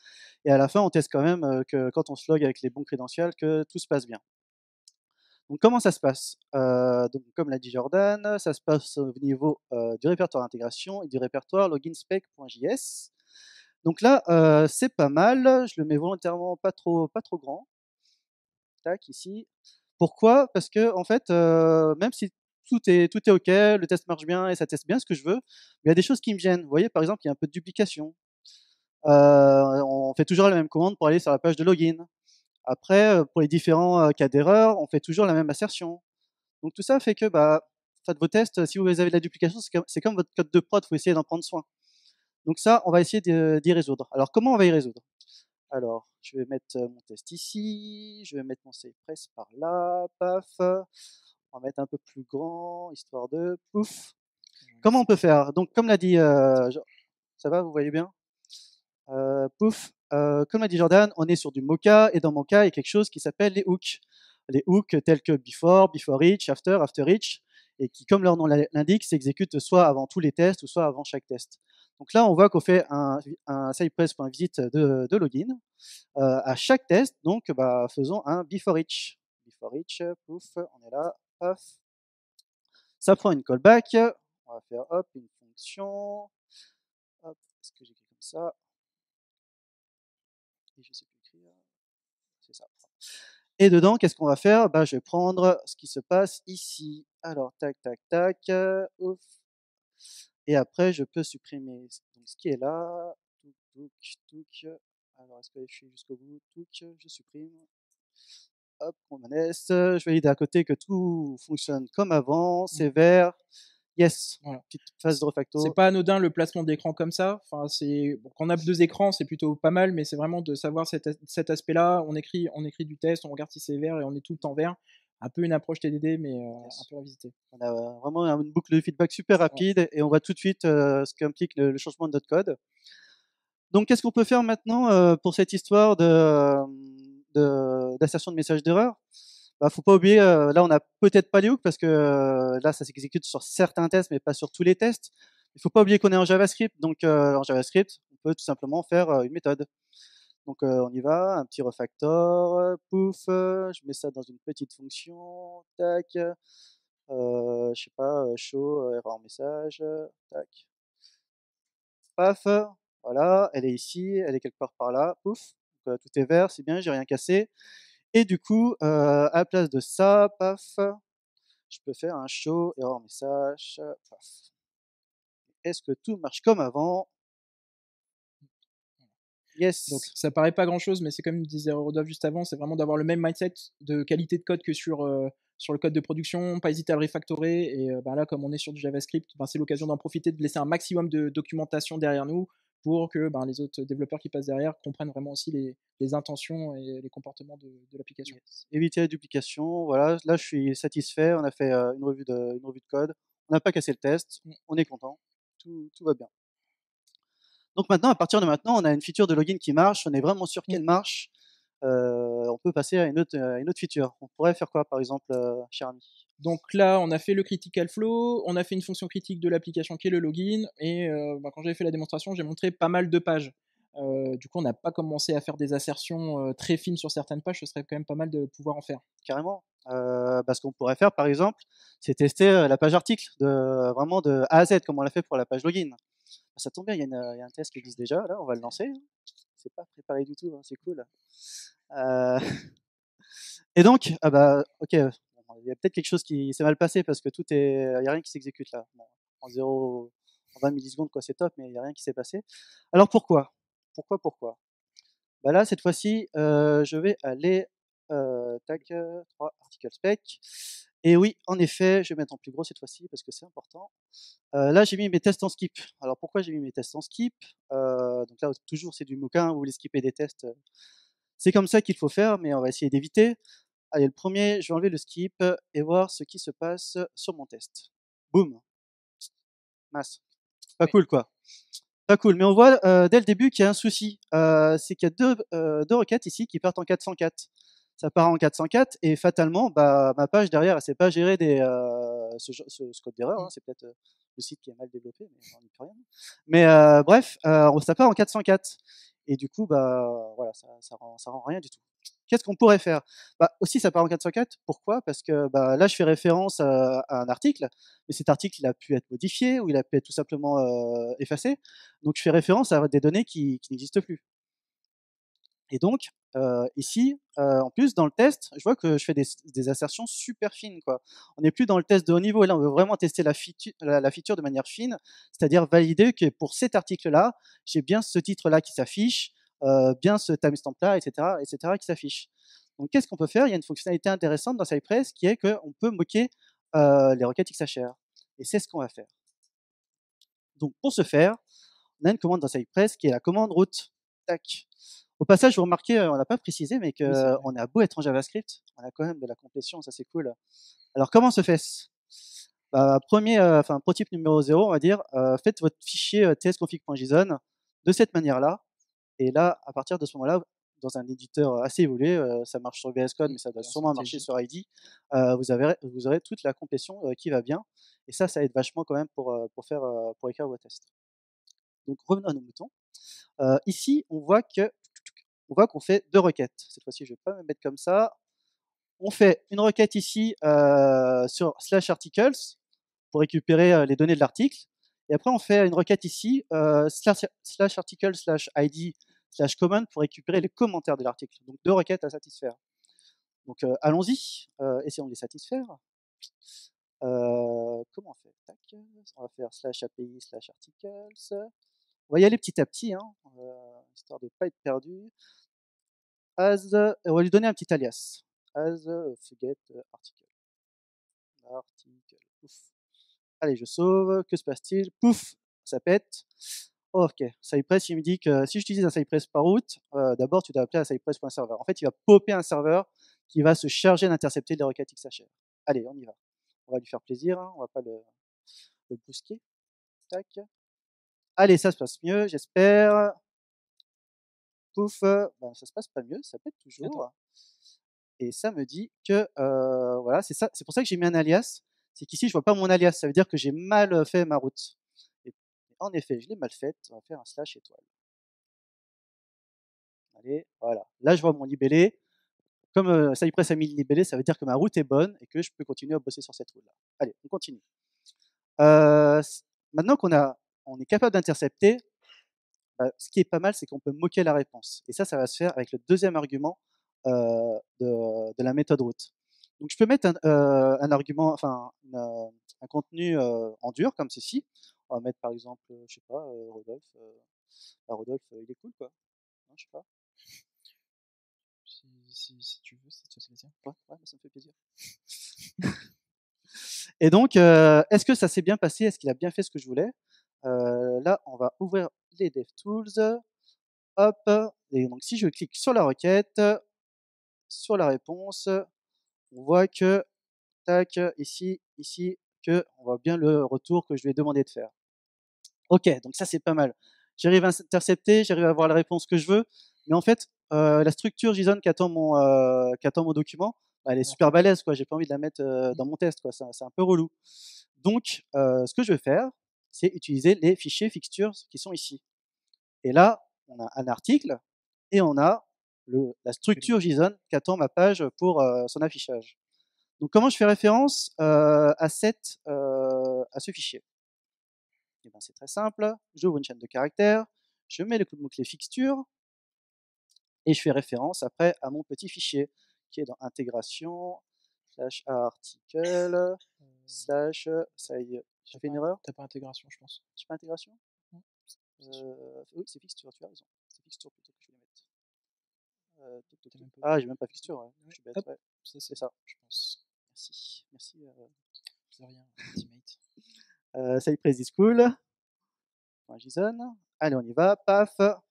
et à la fin, on teste quand même que quand on se log avec les bons credentials, que tout se passe bien. Donc comment ça se passe? Donc comme l'a dit Jordan, ça se passe au niveau du répertoire intégration et du répertoire loginspec.js. Donc là, c'est pas mal. Je le mets volontairement pas trop grand. Tac, ici. Pourquoi? Parce que en fait, même si tout est OK, le test marche bien et ça teste bien ce que je veux, mais il y a des choses qui me gênent. Vous voyez, par exemple, il y a un peu de duplication. On fait toujours la même commande pour aller sur la page de login. Après, pour les différents cas d'erreur, on fait toujours la même assertion. Donc tout ça fait que, faites vos tests, si vous avez de la duplication, c'est comme votre code de prod, il faut essayer d'en prendre soin. Donc ça, on va essayer d'y résoudre. Alors comment on va y résoudre? Alors, je vais mettre mon test ici, je vais mettre mon CPress par là, paf. On va mettre un peu plus grand, histoire de pouf. Comment on peut faire? Donc, comme l'a dit, ça va, vous voyez bien? Pouf. Comme l'a dit Jordan, on est sur du Mocha, et dans Mocha, il y a quelque chose qui s'appelle les hooks. Les hooks tels que before each, after each, et qui, comme leur nom l'indique, s'exécutent soit avant tous les tests ou soit avant chaque test. Donc là, on voit qu'on fait un cypress.visit de login à chaque test. Donc, faisons un before each. Before each, pouf, on est là, paf. Ça prend une callback. On va faire hop, une fonction. Hop, est-ce que j'écris comme ça? Et je sais plus écrire. C'est ça. Et dedans, qu'est-ce qu'on va faire? Je vais prendre ce qui se passe ici. Alors, tac, tac, tac. Ouf. Et après, je peux supprimer donc, ce qui est là. Touc, touc, touc. Alors, est-ce que je suis jusqu'au bout? Touc, je supprime. Hop, on laisse. Je valide à côté que tout fonctionne comme avant. C'est vert. Yes. Voilà. Petite phase de C'est refacto. pas anodin le placement d'écran comme ça. Enfin, quand on a deux écrans, c'est plutôt pas mal, mais c'est vraiment de savoir cet aspect-là. On écrit du test, on regarde si c'est vert et on est tout le temps vert. Un peu une approche TDD, mais un peu revisité. On a vraiment une boucle de feedback super rapide et on voit tout de suite ce qu'implique le changement de notre code. Donc, qu'est-ce qu'on peut faire maintenant pour cette histoire d'assertion de message d'erreur? Faut pas oublier, là on a peut-être pas les hooks parce que là ça s'exécute sur certains tests mais pas sur tous les tests. Il faut pas oublier qu'on est en JavaScript, donc en JavaScript on peut tout simplement faire une méthode. Donc on y va, un petit refactor, pouf, je mets ça dans une petite fonction, tac, je sais pas, show erreur message, tac, paf, voilà, elle est ici, elle est quelque part par là, pouf, donc, tout est vert, c'est bien, j'ai rien cassé. Et du coup, à la place de ça, paf, je peux faire un show error message, paf. Est-ce que tout marche comme avant? Yes. Donc ça paraît pas grand-chose, mais c'est comme disait Rodolphe juste avant, c'est vraiment d'avoir le même mindset de qualité de code que sur le code de production, pas hésiter à le refactorer. Et là, comme on est sur du JavaScript, c'est l'occasion d'en profiter, de laisser un maximum de documentation derrière nous pour que les autres développeurs qui passent derrière comprennent vraiment aussi les intentions et les comportements de l'application. Yes. Éviter la duplication, voilà. Là, je suis satisfait. On a fait une revue de code. On n'a pas cassé le test. On est content. Tout va bien. Donc maintenant, à partir de maintenant, on a une feature de login qui marche. On est vraiment sûr qu'elle marche. On peut passer à une autre feature. On pourrait faire quoi, par exemple, cher ami? Donc là, on a fait le critical flow, on a fait une fonction critique de l'application qui est le login, et quand j'avais fait la démonstration, j'ai montré pas mal de pages. Du coup, on n'a pas commencé à faire des assertions très fines sur certaines pages, ce serait quand même pas mal de pouvoir en faire. Carrément. Ce qu'on pourrait faire, par exemple, c'est tester la page article, vraiment de A à Z, comme on l'a fait pour la page login. Ça tombe bien, il y a un test qui existe déjà, là, on va le lancer. C'est pas préparé du tout, hein, c'est cool. Et donc, ok, il y a peut-être quelque chose qui s'est mal passé parce que il n'y a rien qui s'exécute là. Bon, en 20 millisecondes, quoi, c'est top, mais il n'y a rien qui s'est passé. Alors pourquoi? Pourquoi? Là, cette fois-ci, je vais aller, 3 article spec. Et oui, en effet, je vais mettre en plus gros cette fois-ci parce que c'est important. Là, j'ai mis mes tests en skip. Alors pourquoi j'ai mis mes tests en skip? Donc là, toujours, c'est du moquin, vous voulez skipper des tests, c'est comme ça qu'il faut faire, mais on va essayer d'éviter. Allez, le premier, je vais enlever le skip et voir ce qui se passe sur mon test. Boum. Mince. Pas cool, quoi. Pas cool. Mais on voit dès le début qu'il y a un souci. C'est qu'il y a deux requêtes ici qui partent en 404. Ça part en 404 et fatalement, ma page derrière, elle s'est pas gérée ce code d'erreur. Hein. C'est peut-être le site qui est mal développé, mais on n'y peut rien. Mais bref, ça part en 404. Et du coup, voilà, ça rend rien du tout. Qu'est-ce qu'on pourrait faire? Aussi, ça part en 404. Pourquoi? Parce que là, je fais référence à un article, mais cet article, il a pu être modifié ou il a pu être tout simplement effacé. Donc, je fais référence à des données qui n'existent plus. Et donc, ici, en plus, dans le test, je vois que je fais des assertions super fines, quoi. On n'est plus dans le test de haut niveau. Là, on veut vraiment tester la feature de manière fine, c'est-à-dire valider que pour cet article-là, j'ai bien ce titre-là qui s'affiche, bien ce timestamp-là, etc., qui s'affiche. Donc, qu'est-ce qu'on peut faire? Il y a une fonctionnalité intéressante dans Cypress qui est qu'on peut moquer les requêtes XHR. Et c'est ce qu'on va faire. Donc, pour ce faire, on a une commande dans Cypress qui est la commande route. Tac. Au passage, vous remarquez, on n'a pas précisé, mais qu'on a beau être en JavaScript, on a quand même de la complétion, ça c'est cool. Alors, comment se fait-ce? Pro type numéro 0, on va dire, faites votre fichier tsconfig.json de cette manière-là. Et là, à partir de ce moment-là, dans un éditeur assez évolué, ça marche sur VS Code, mais ça doit sûrement marcher sur IDE, vous aurez toute la complétion qui va bien. Et ça aide vachement quand même pour écrire vos tests. Donc, revenons à nos moutons. Ici, on voit qu'on fait deux requêtes. Cette fois-ci, je ne vais pas me mettre comme ça. On fait une requête ici sur /articles pour récupérer les données de l'article. Et après, on fait une requête ici /article/id/comment pour récupérer les commentaires de l'article. Donc, deux requêtes à satisfaire. Donc, allons-y, essayons de les satisfaire. Comment on fait? Tac. On va faire /api/articles. On va y aller petit à petit, hein, histoire de ne pas être perdu. On va lui donner un petit alias. Forget article. Pouf. Allez, je sauve. Que se passe-t-il? Pouf, ça pète. Ok, Cypress, il me dit que si j'utilise un Cypress par route, d'abord tu dois appeler un Cypress.server. En fait, il va popper un serveur qui va se charger d'intercepter les requêtes XHR. Allez, on y va. On va lui faire plaisir, hein, on va pas le brusquer. Tac. Allez, ça se passe mieux, j'espère. Pouf, ça se passe pas mieux, ça pète toujours. Attends. Et ça me dit que, voilà, c'est pour ça que j'ai mis un alias. C'est qu'ici, je vois pas mon alias. Ça veut dire que j'ai mal fait ma route. Et en effet, je l'ai mal faite. On va faire un / étoile. Allez, voilà. Là, je vois mon libellé. Comme Cypress a mis le libellé, ça veut dire que ma route est bonne et que je peux continuer à bosser sur cette route-là. Allez, on continue. Maintenant on est capable d'intercepter, ce qui est pas mal, c'est qu'on peut moquer la réponse. Et ça va se faire avec le deuxième argument de la méthode route. Donc je peux mettre un argument, un contenu en dur comme ceci. On va mettre par exemple, je sais pas, Rodolphe. Rodolphe, il est cool quoi. Non, je sais pas. Si tu veux, ça te fait plaisir. Ouais, ça me fait plaisir. Et donc, est-ce que ça s'est bien passé? Est-ce qu'il a bien fait ce que je voulais? là, on va ouvrir les DevTools. Hop, et donc si je clique sur la requête, sur la réponse, on voit que, tac, ici, que on voit bien le retour que je lui ai demandé de faire. Ok, donc ça c'est pas mal. J'arrive à intercepter, j'arrive à avoir la réponse que je veux, mais en fait, la structure JSON qu'attend mon document, bah, elle est super balèze, quoi. J'ai pas envie de la mettre dans mon test, quoi. C'est un peu relou. Donc, ce que je vais faire, c'est utiliser les fichiers fixtures qui sont ici. Et là, on a un article et on a la structure JSON qu'attend ma page pour son affichage. Donc, comment je fais référence à ce fichier? Eh ben, c'est très simple. J'ouvre une chaîne de caractères, je mets le mot-clé fixture et je fais référence après à mon petit fichier qui est dans intégration slash article slash ça y est, j'ai fait une erreur. T'as pas intégration, je pense. J'ai pas intégration. Non. Oui, c'est fixture, tu as raison. C'est fixture plutôt que je vais mettre. Pas... Ah, j'ai même pas fixture, ouais. Je suis bête, Hop, ouais. ça C'est ça. je pense. Merci. Merci. C'est rien, Ultimate. Cypress is cool. .json. Allez, on y va. Paf. Ça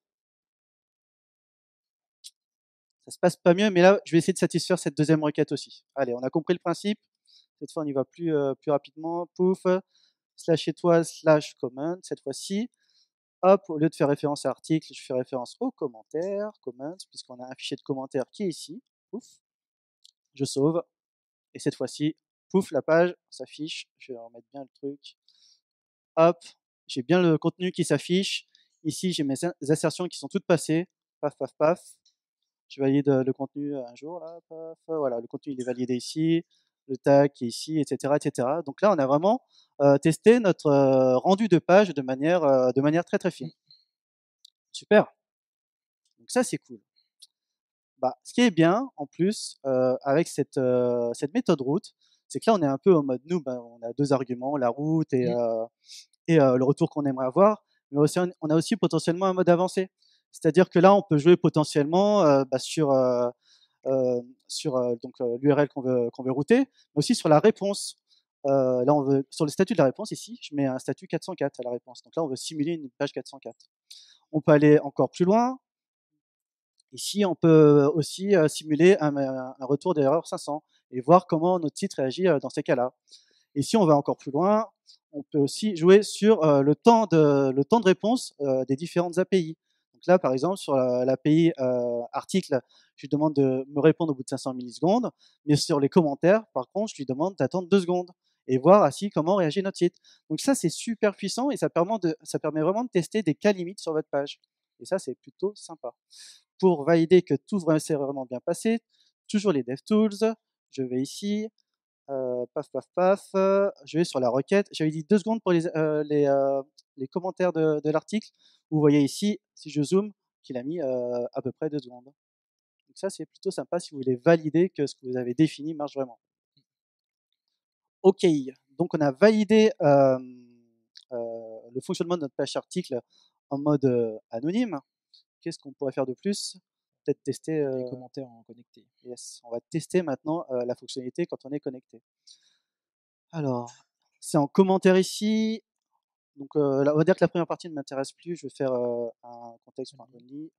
se passe pas mieux, mais là, je vais essayer de satisfaire cette deuxième requête aussi. Allez, on a compris le principe. Cette fois, on y va plus rapidement. Pouf. Slash étoile, slash comment. Cette fois-ci. Hop, au lieu de faire référence à article, je fais référence aux commentaires, comments, puisqu'on a un fichier de commentaires qui est ici. Pouf. Je sauve. Et cette fois-ci, pouf, la page s'affiche. Je vais remettre bien le truc. Hop, j'ai bien le contenu qui s'affiche. Ici, j'ai mes assertions qui sont toutes passées. Paf, paf, paf. Je valide le contenu un jour, là, paf, voilà, le contenu il est validé ici, le tag qui est ici, etc., etc. Donc là, on a vraiment testé notre rendu de page de manière très très fine. Super. Donc ça, c'est cool. Bah, ce qui est bien, en plus, avec cette méthode route, c'est que là, on est un peu en mode noob. On a deux arguments, la route et le retour qu'on aimerait avoir. Mais aussi, on a aussi potentiellement un mode avancé. C'est-à-dire que là, on peut jouer potentiellement sur l'URL qu'on veut router, mais aussi sur la réponse. Là, on veut, sur le statut de la réponse, ici, je mets un statut 404 à la réponse. Donc là, on veut simuler une page 404. On peut aller encore plus loin. Ici, on peut aussi simuler un retour d'erreur 500 et voir comment notre site réagit dans ces cas-là. Et si on va encore plus loin, on peut aussi jouer sur le temps de réponse des différentes API. Donc là, par exemple, sur l'API article, je lui demande de me répondre au bout de 500 millisecondes, mais sur les commentaires, par contre, je lui demande d'attendre 2 secondes et voir ainsi comment réagit notre site. Donc ça, c'est super puissant et ça permet vraiment de tester des cas limites sur votre page. Et ça, c'est plutôt sympa. Pour valider que tout s'est vraiment bien passé, toujours les DevTools, je vais ici, paf, paf, paf, je vais sur la requête. J'avais dit 2 secondes pour les commentaires de l'article. Vous voyez ici, si je zoome, qu'il a mis à peu près 2 secondes. Donc ça, c'est plutôt sympa si vous voulez valider que ce que vous avez défini marche vraiment. OK, donc on a validé le fonctionnement de notre page article en mode anonyme. Qu'est-ce qu'on pourrait faire de plus? Peut-être tester les commentaires en connecté. Yes, on va tester maintenant la fonctionnalité quand on est connecté. Alors, c'est en commentaire ici. Donc là, on va dire que la première partie ne m'intéresse plus. Je vais faire un context.only.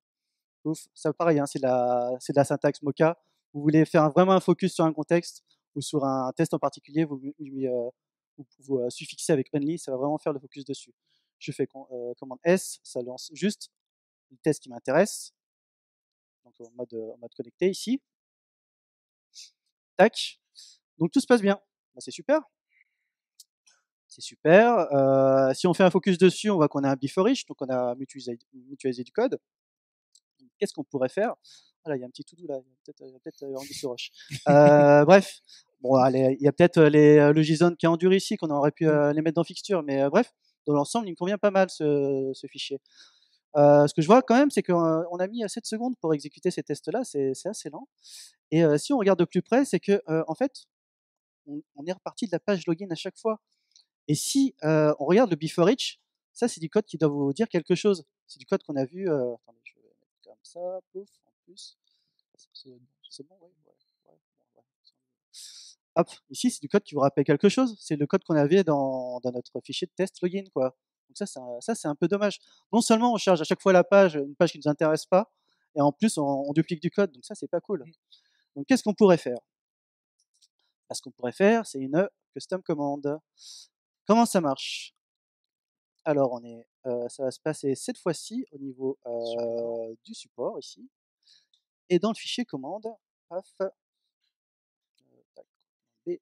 Ouf, ça pareil, hein, c'est de la syntaxe Mocha. Vous voulez faire vraiment un focus sur un contexte ou sur un test en particulier, vous suffixez avec only, ça va vraiment faire le focus dessus. Je fais commande S, ça lance juste le test qui m'intéresse. Donc en mode connecté ici. Tac. Donc tout se passe bien. Bah, c'est super. C'est super. Si on fait un focus dessus, on voit qu'on a un before each, donc on a mutualisé du code. Qu'est-ce qu'on pourrait faire? Voilà, il y a un petit to-do là, il y a peut-être Anguille sur roche. Bref, bon, allez, il y a peut-être le JSON qui est enduré ici, qu'on aurait pu les mettre dans fixture, mais bref, dans l'ensemble, il me convient pas mal ce fichier. Ce que je vois quand même, c'est qu'on a mis 7 secondes pour exécuter ces tests-là, c'est assez lent. Et si on regarde de plus près, c'est que en fait, on est reparti de la page login à chaque fois. Et si on regarde le before each, ça c'est du code qui doit vous dire quelque chose. C'est du code qu'on a vu. Attendez, je vais mettre comme ça, pouf, en plus. C'est bon, ouais, ouais. Hop, ici c'est du code qui vous rappelle quelque chose. C'est le code qu'on avait dans notre fichier de test login, quoi. Donc ça c'est un peu dommage. Non seulement on charge à chaque fois la page, une page qui ne nous intéresse pas, et en plus on duplique du code, donc ça c'est pas cool. Donc qu'est-ce qu'on pourrait faire? Ce qu'on pourrait faire, c'est une custom commande. Comment ça marche? Alors ça va se passer cette fois-ci au niveau du support ici. Et dans le fichier commande, paf, tac, B,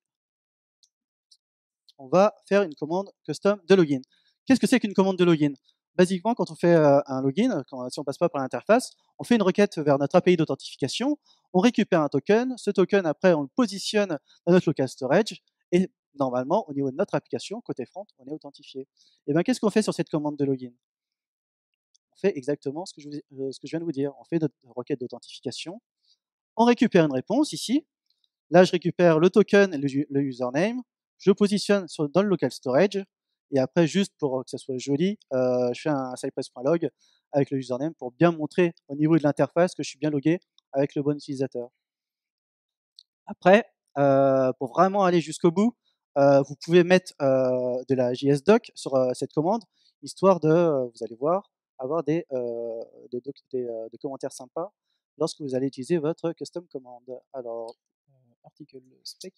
on va faire une commande custom de login. Qu'est-ce que c'est qu'une commande de login? Basiquement, quand on fait un login, si on passe pas par l'interface, on fait une requête vers notre API d'authentification, on récupère un token, ce token après on le positionne dans notre local storage, et normalement au niveau de notre application, côté front, on est authentifié. Et bien qu'est-ce qu'on fait sur cette commande de login? On fait exactement ce que je viens de vous dire. On fait notre requête d'authentification, on récupère une réponse ici. Là, je récupère le token et le username, je positionne dans le local storage, et après, juste pour que ça soit joli, je fais un cypress.log avec le username pour bien montrer au niveau de l'interface que je suis bien logué avec le bon utilisateur. Après, pour vraiment aller jusqu'au bout, vous pouvez mettre de la JSDoc sur cette commande, histoire de, vous allez voir, avoir des commentaires sympas lorsque vous allez utiliser votre custom commande. Alors, article spec,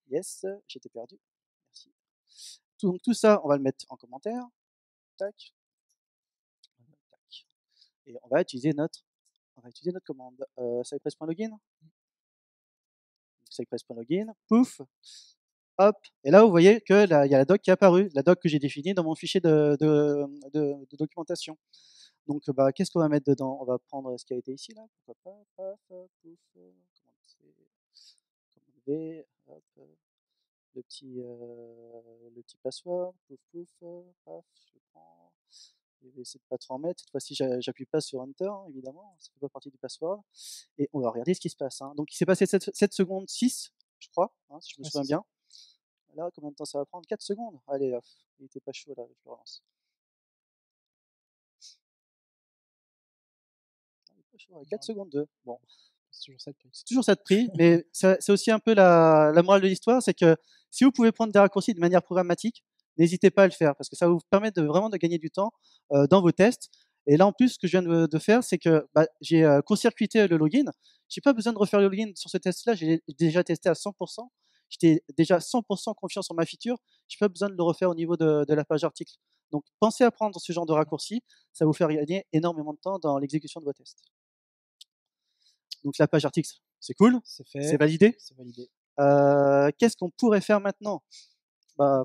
yes, j'étais perdu, merci. Donc tout ça, on va le mettre en commentaire, tac, tac. Et on va utiliser notre commande, cypress.login, cypress.login, pouf, hop, et là vous voyez que là, il y a la doc qui est apparue, la doc que j'ai définie dans mon fichier de documentation. Donc qu'est-ce qu'on va mettre dedans? On va prendre ce qui a été ici là, pourquoi pas, paf, pouf, commande V, hop, le petit password, pouf pouf, paf, je le prends. Je vais essayer de pas trop en mettre. Cette fois-ci, j'appuie pas sur Enter, évidemment, ça fait pas partie du password. Et on va regarder ce qui se passe. Hein. Donc il s'est passé 7 secondes 6, je crois, hein, si je me souviens bien. Là, combien de temps ça va prendre? 4 secondes. Allez, hop, il était pas chaud là, je le relance. Il est pas chaud, 4 secondes 2. Bon. C'est toujours ça de prix, mais c'est aussi un peu la morale de l'histoire, c'est que si vous pouvez prendre des raccourcis de manière programmatique, n'hésitez pas à le faire, parce que ça va vous permettre vraiment de gagner du temps dans vos tests. Et là, en plus, ce que je viens de faire, c'est que j'ai court-circuité le login. J'ai pas besoin de refaire le login sur ce test-là, j'ai déjà testé à 100%. J'étais déjà 100% confiant sur ma feature. J'ai pas besoin de le refaire au niveau de la page article. Donc, pensez à prendre ce genre de raccourci, ça va vous faire gagner énormément de temps dans l'exécution de vos tests. Donc la page article, c'est cool, c'est validé. Qu'est-ce qu'on pourrait faire maintenant? Je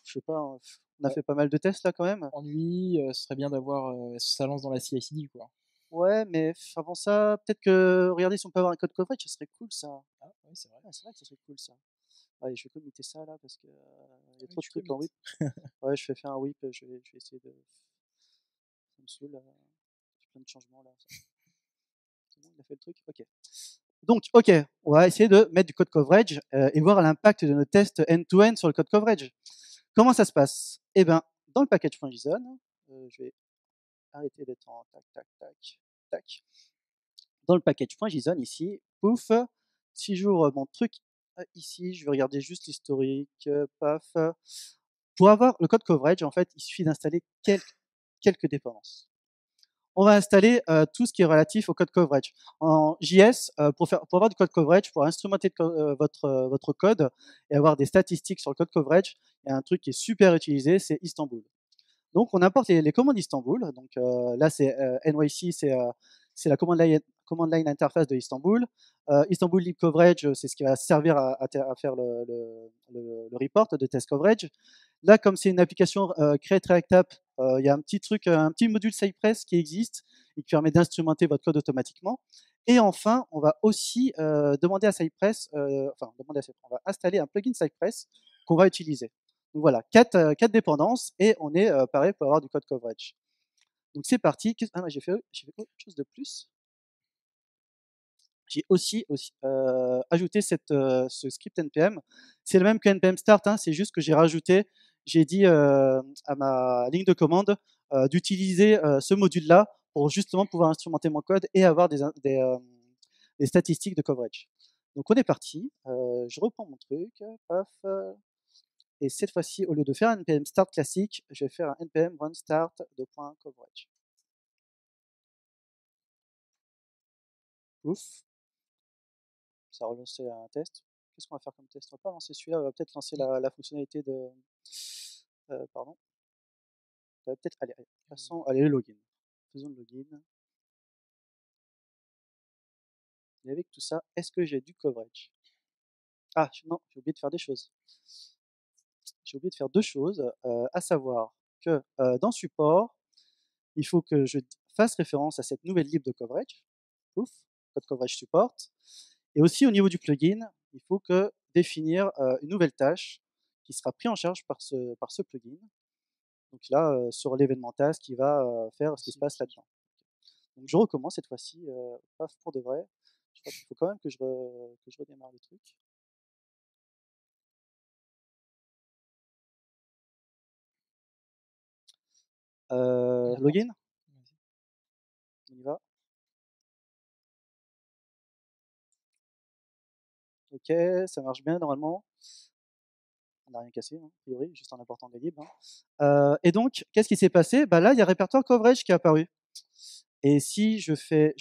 sais pas, on a fait pas mal de tests là quand même. Ennui, ce serait bien d'avoir, ça lance dans la CI/CD quoi. Ouais, mais avant ça, peut-être que regardez si on peut avoir un code coverage, ça serait cool ça. Ah oui, c'est vrai. Ouais, c'est vrai que ça serait cool ça. Allez, je vais committer ça là parce que y a trop de trucs en whip. Ouais, je vais faire un whip, je vais essayer de. Ça me saoule, j'ai plein de changements là. C'est bon, il a fait le truc? Ok. Donc, ok, on va essayer de mettre du code coverage et voir l'impact de nos tests end-to-end sur le code coverage. Comment ça se passe? Eh bien, dans le package.json, je vais arrêter d'être en tac, tac, tac, tac. Dans le package.json ici, pouf, si j'ouvre mon truc ici, je vais regarder juste l'historique, paf. Pour avoir le code coverage, en fait, il suffit d'installer quelques dépendances. On va installer tout ce qui est relatif au code coverage. En JS, pour avoir du code coverage, pour instrumenter votre code et avoir des statistiques sur le code coverage, il y a un truc qui est super utilisé, c'est Istanbul. Donc on importe les commandes Istanbul. Donc là c'est NYC, c'est la command line interface de Istanbul. Istanbul Lib Coverage, c'est ce qui va servir à faire le report de test coverage. Là, comme c'est une application Create React App, il y a un petit truc, un petit module Cypress qui existe et qui permet d'instrumenter votre code automatiquement. Et enfin, on va aussi demander à Cypress, on va installer un plugin Cypress qu'on va utiliser. Donc voilà, 4 dépendances et on est pareil pour avoir du code coverage. Donc c'est parti. J'ai fait autre chose de plus. J'ai aussi ajouté ce script npm. C'est le même que npm start, hein, c'est juste que j'ai dit à ma ligne de commande d'utiliser ce module-là pour justement pouvoir instrumenter mon code et avoir des statistiques de coverage. Donc on est parti. Je reprends mon truc, paf, Et cette fois-ci, au lieu de faire un npm start classique, je vais faire un npm run start de point coverage. Ouf. Ça a relancé un test. Qu'est-ce qu'on va faire comme test? On va pas lancer celui-là, on va peut-être lancer la fonctionnalité de... pardon. Peut-être, allez, passons, allez, le login. Faisons le login. Et avec tout ça, est-ce que j'ai du coverage? Ah, non, j'ai oublié de faire des choses. J'ai oublié de faire deux choses, à savoir que dans support, il faut que je fasse référence à cette nouvelle lib de coverage, ouf, code coverage support, et aussi au niveau du plugin, il faut que définir une nouvelle tâche qui sera prise en charge par ce plugin. Donc là, sur l'événement task qui va faire ce qui se passe là-dedans. Donc je recommence cette fois-ci, pas pour de vrai. Je crois qu'il faut quand même que je redémarre le truc. Login, on y va. Ok, ça marche bien normalement. On n'a rien cassé, hein, a priori, juste en apportant des libres. Hein. Et donc, qu'est-ce qui s'est passé? Bah là, il y a répertoire coverage qui est apparu. Et si je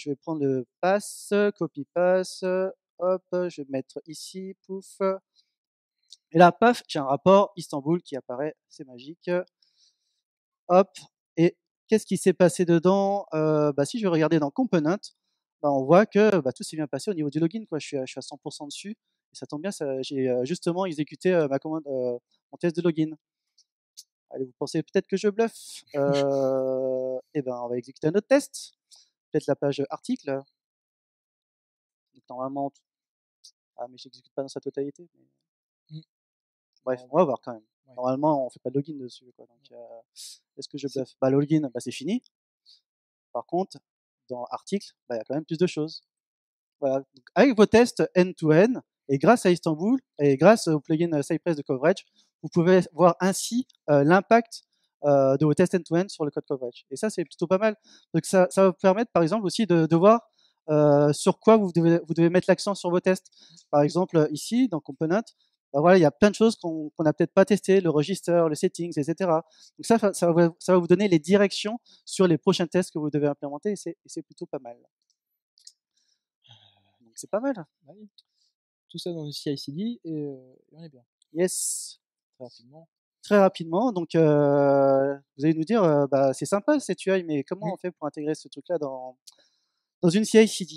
vais prendre le pass, copy pass, hop, je vais mettre ici, pouf. Et là, paf, j'ai un rapport Istanbul qui apparaît, c'est magique. Hop, et qu'est-ce qui s'est passé dedans? Bah, si je vais regarder dans component, bah, on voit que bah, tout s'est bien passé au niveau du login, quoi. Je suis à 100% dessus, et ça tombe bien, j'ai justement exécuté ma commande, mon test de login. Allez, vous pensez peut-être que je bluffe? Et ben, on va exécuter un autre test. Peut-être la page article. Donc normalement, ah mais j'exécute pas dans sa totalité. Mais... Bref, on va voir quand même. Ouais. Normalement, on fait pas de login dessus, quoi. Donc, est-ce que je bluffe? Bah, le login, bah, c'est fini. Par contre, dans article, bah, il y a quand même plus de choses. Voilà. Donc, avec vos tests end-to-end, et grâce à Istanbul, et grâce au plugin Cypress de coverage, vous pouvez voir ainsi l'impact de vos tests end-to-end sur le code coverage. Et ça, c'est plutôt pas mal. Donc ça va vous permettre, par exemple, aussi de voir sur quoi vous devez mettre l'accent sur vos tests. Par exemple, ici, dans Component, bah voilà, il y a plein de choses qu'on n'a peut-être pas testées, le register, le settings, etc. Donc ça va vous donner les directions sur les prochains tests que vous devez implémenter, et c'est plutôt pas mal. Donc c'est pas mal. Oui. Tout ça dans une CI/CD et on est bien. Yes. Très rapidement. Très rapidement. Donc vous allez nous dire, bah, c'est sympa cette UI, mais comment on fait pour intégrer ce truc-là dans une CI/CD?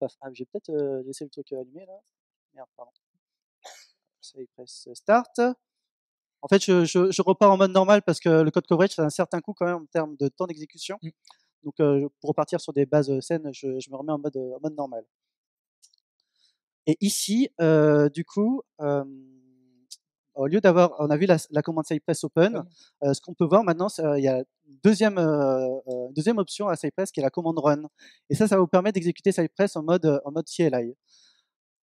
Ah, j'ai peut-être laissé le truc allumé là. Merde, pardon. Cypress start. En fait, je repars en mode normal parce que le code coverage, ça a un certain coût quand même en termes de temps d'exécution. Donc, pour repartir sur des bases saines, je me remets en mode normal. Et ici, du coup, au lieu d'avoir, on a vu la commande Cypress Open, ce qu'on peut voir maintenant, il y a une deuxième option à Cypress qui est la commande Run. Et ça va vous permettre d'exécuter Cypress en mode CLI.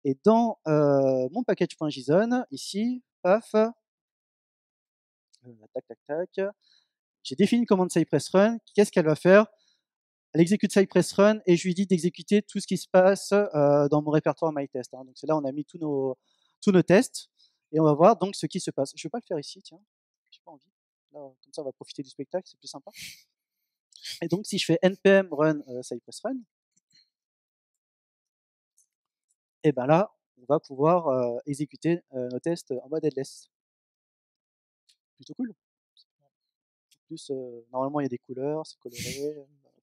Et dans mon package.json, ici, paf, tac, tac, tac, j'ai défini une commande Cypress Run. Qu'est-ce qu'elle va faire? Elle exécute Cypress Run et je lui dis d'exécuter tout ce qui se passe dans mon répertoire MyTest. Hein. Donc c'est là où on a mis tous nos tests et on va voir donc ce qui se passe. Je ne vais pas le faire ici, tiens, j'ai pas envie. Là, comme ça, on va profiter du spectacle, c'est plus sympa. Et donc si je fais npm run Cypress Run, et ben là, on va pouvoir exécuter nos tests en mode headless. Plutôt cool. En plus, normalement, il y a des couleurs, c'est coloré.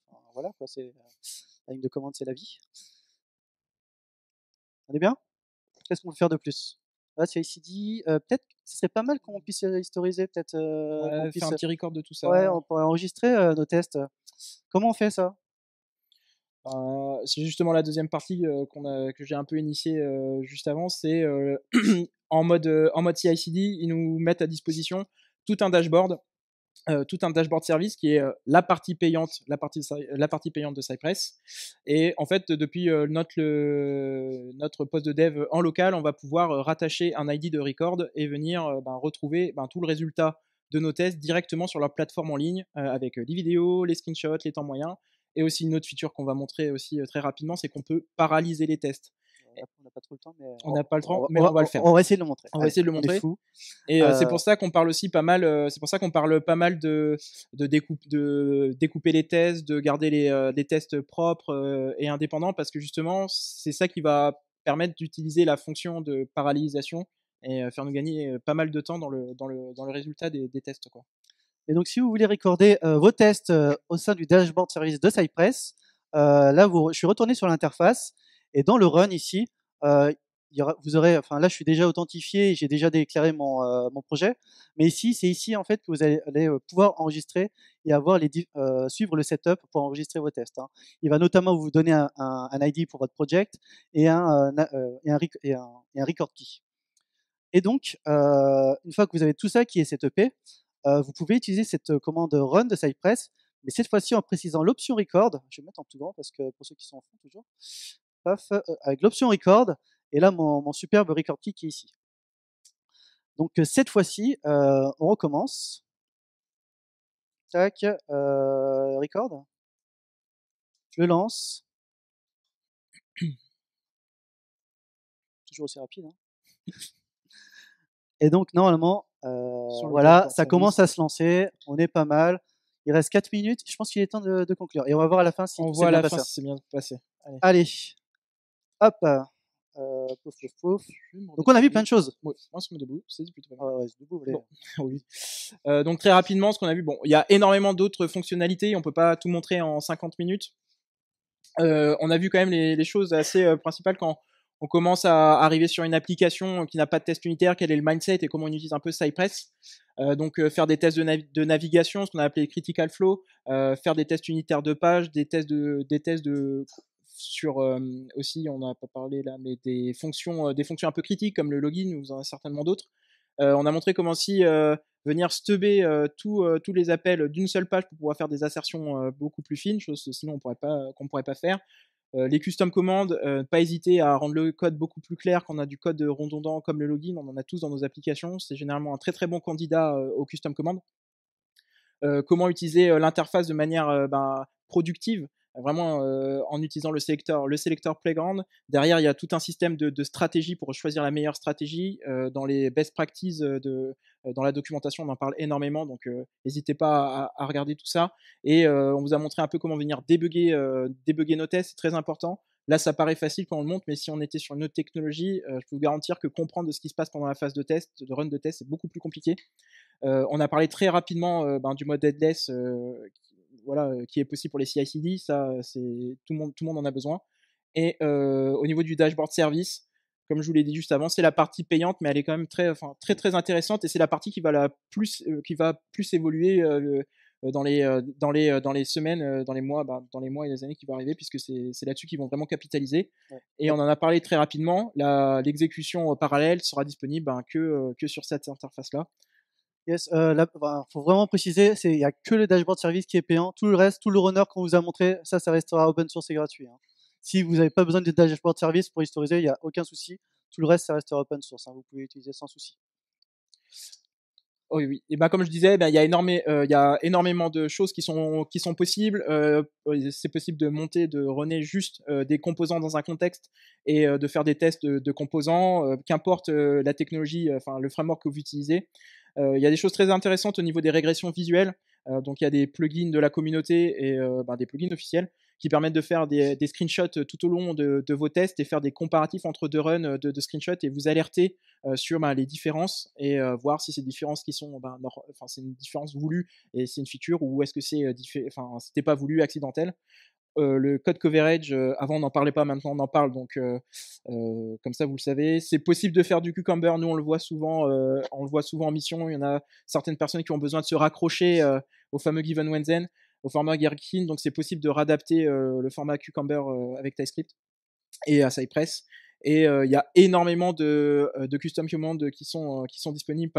Enfin, voilà, quoi, la ligne de commande, c'est la vie. On est bien? Qu'est-ce qu'on peut faire de plus? Là, CI/CD, peut-être que ce serait pas mal qu'on puisse historiser, peut-être qu'on puisse faire un petit record de tout ça. Ouais, on pourrait enregistrer nos tests. Comment on fait ça? C'est justement la deuxième partie que j'ai un peu initiée juste avant, c'est en mode CI/CD, ils nous mettent à disposition tout un dashboard service qui est la partie payante de Cypress. Et en fait, depuis notre poste de dev en local, on va pouvoir rattacher un ID de record et venir retrouver tout le résultat de nos tests directement sur leur plateforme en ligne avec les vidéos, les screenshots, les temps moyens. Et aussi une autre feature qu'on va montrer aussi très rapidement, c'est qu'on peut paralyser les tests. on n'a pas trop le temps, mais on n'a pas le temps, mais on va le faire. On va essayer de le montrer. On va essayer de le montrer. Fou. Et c'est pour ça qu'on parle aussi pas mal. C'est pour ça qu'on parle pas mal de découper les tests, de garder les tests propres et indépendants, parce que justement, c'est ça qui va permettre d'utiliser la fonction de parallélisation et faire nous gagner pas mal de temps dans le résultat des tests, quoi. Et donc, si vous voulez recorder vos tests au sein du dashboard service de Cypress, là, je suis retourné sur l'interface et dans le run ici, vous aurez, enfin là, je suis déjà authentifié, j'ai déjà déclaré mon projet, mais ici, c'est ici en fait que vous allez pouvoir enregistrer et avoir suivre le setup pour enregistrer vos tests. Hein. Il va notamment vous donner un ID pour votre project et un record key. Et donc, une fois que vous avez tout ça qui est setupé, vous pouvez utiliser cette commande run de Cypress, mais cette fois-ci en précisant l'option record. Je vais mettre en plus grand parce que pour ceux qui sont en fond toujours. Paf, avec l'option record, et là mon superbe record key qui est ici. Donc cette fois-ci, on recommence. Tac, record. Je le lance. Toujours aussi rapide. Hein. Et donc normalement, voilà, ça commence à se lancer, on est pas mal. Il reste 4 minutes, je pense qu'il est temps de conclure. Et on va voir à la fin si c'est bien passé. C'est bien passé. Allez, hop, pouf, pouf, pouf. Donc on a vu plein de choses. Ouais, moi je me debout, c'est plutôt pas mal. Ouais, debout, bon. Oui. Donc très rapidement, ce qu'on a vu, bon, il y a énormément d'autres fonctionnalités, on peut pas tout montrer en 50 minutes. On a vu quand même les choses assez principales quand on commence à arriver sur une application qui n'a pas de test unitaire, quel est le mindset et comment on utilise un peu Cypress. Donc faire des tests de navigation, ce qu'on a appelé critical flow, faire des tests unitaires de page, des tests sur aussi, on n'a pas parlé là, mais des fonctions un peu critiques comme le login, vous en avez certainement d'autres. On a montré comment aussi venir stubber tous les appels d'une seule page pour pouvoir faire des assertions beaucoup plus fines, chose sinon qu'on pourrait pas faire. Les custom commandes, pas hésiter à rendre le code beaucoup plus clair quand on a du code redondant comme le login, on en a tous dans nos applications, c'est généralement un très très bon candidat aux custom commandes. Comment utiliser l'interface de manière productive, vraiment en utilisant le sélecteur Playground. Derrière, il y a tout un système de stratégie pour choisir la meilleure stratégie. Dans les best practices dans la documentation, on en parle énormément, donc n'hésitez pas à regarder tout ça. Et on vous a montré un peu comment venir débugger nos tests, c'est très important. Là, ça paraît facile quand on le montre, mais si on était sur une autre technologie, je peux vous garantir que comprendre ce qui se passe pendant la phase de test, de run de test, c'est beaucoup plus compliqué. On a parlé très rapidement du mode headless qui est possible pour les CI/CD, ça c'est tout le monde en a besoin. Et au niveau du dashboard service, comme je vous l'ai dit juste avant, c'est la partie payante, mais elle est quand même très intéressante et c'est la partie qui va plus évoluer dans les semaines, dans les mois et les années qui vont arriver, puisque c'est là-dessus qu'ils vont vraiment capitaliser. Ouais. Et on en a parlé très rapidement. L'exécution parallèle sera disponible que sur cette interface-là. Yes, là, faut vraiment préciser, il n'y a que le dashboard service qui est payant. Tout le reste, tout le runner qu'on vous a montré, ça restera open source et gratuit. Hein. Si vous n'avez pas besoin de dashboard service pour historiser, il n'y a aucun souci. Tout le reste, ça restera open source. Hein. Vous pouvez utiliser sans souci. Oh oui. Et comme je disais, il y a énormément de choses qui sont possibles. C'est possible de monter, de runner juste des composants dans un contexte et de faire des tests de composants, qu'importe la technologie, le framework que vous utilisez. Il y a des choses très intéressantes au niveau des régressions visuelles. Donc il y a des plugins de la communauté et des plugins officiels qui permettent de faire des screenshots tout au long de vos tests et faire des comparatifs entre deux runs de screenshots et vous alerter sur les différences et voir si ces différences qui sont c'est une différence voulue et c'est une feature ou est-ce que c'était pas voulu, accidentel. Le code coverage, avant on n'en parlait pas, maintenant on en parle, donc comme ça vous le savez. C'est possible de faire du cucumber, nous on le voit souvent en mission. Il y en a certaines personnes qui ont besoin de se raccrocher au fameux given Wenzen, au format Gherkin, donc c'est possible de réadapter le format cucumber avec TypeScript et à Cypress. Et il y a énormément de custom commands qui sont disponibles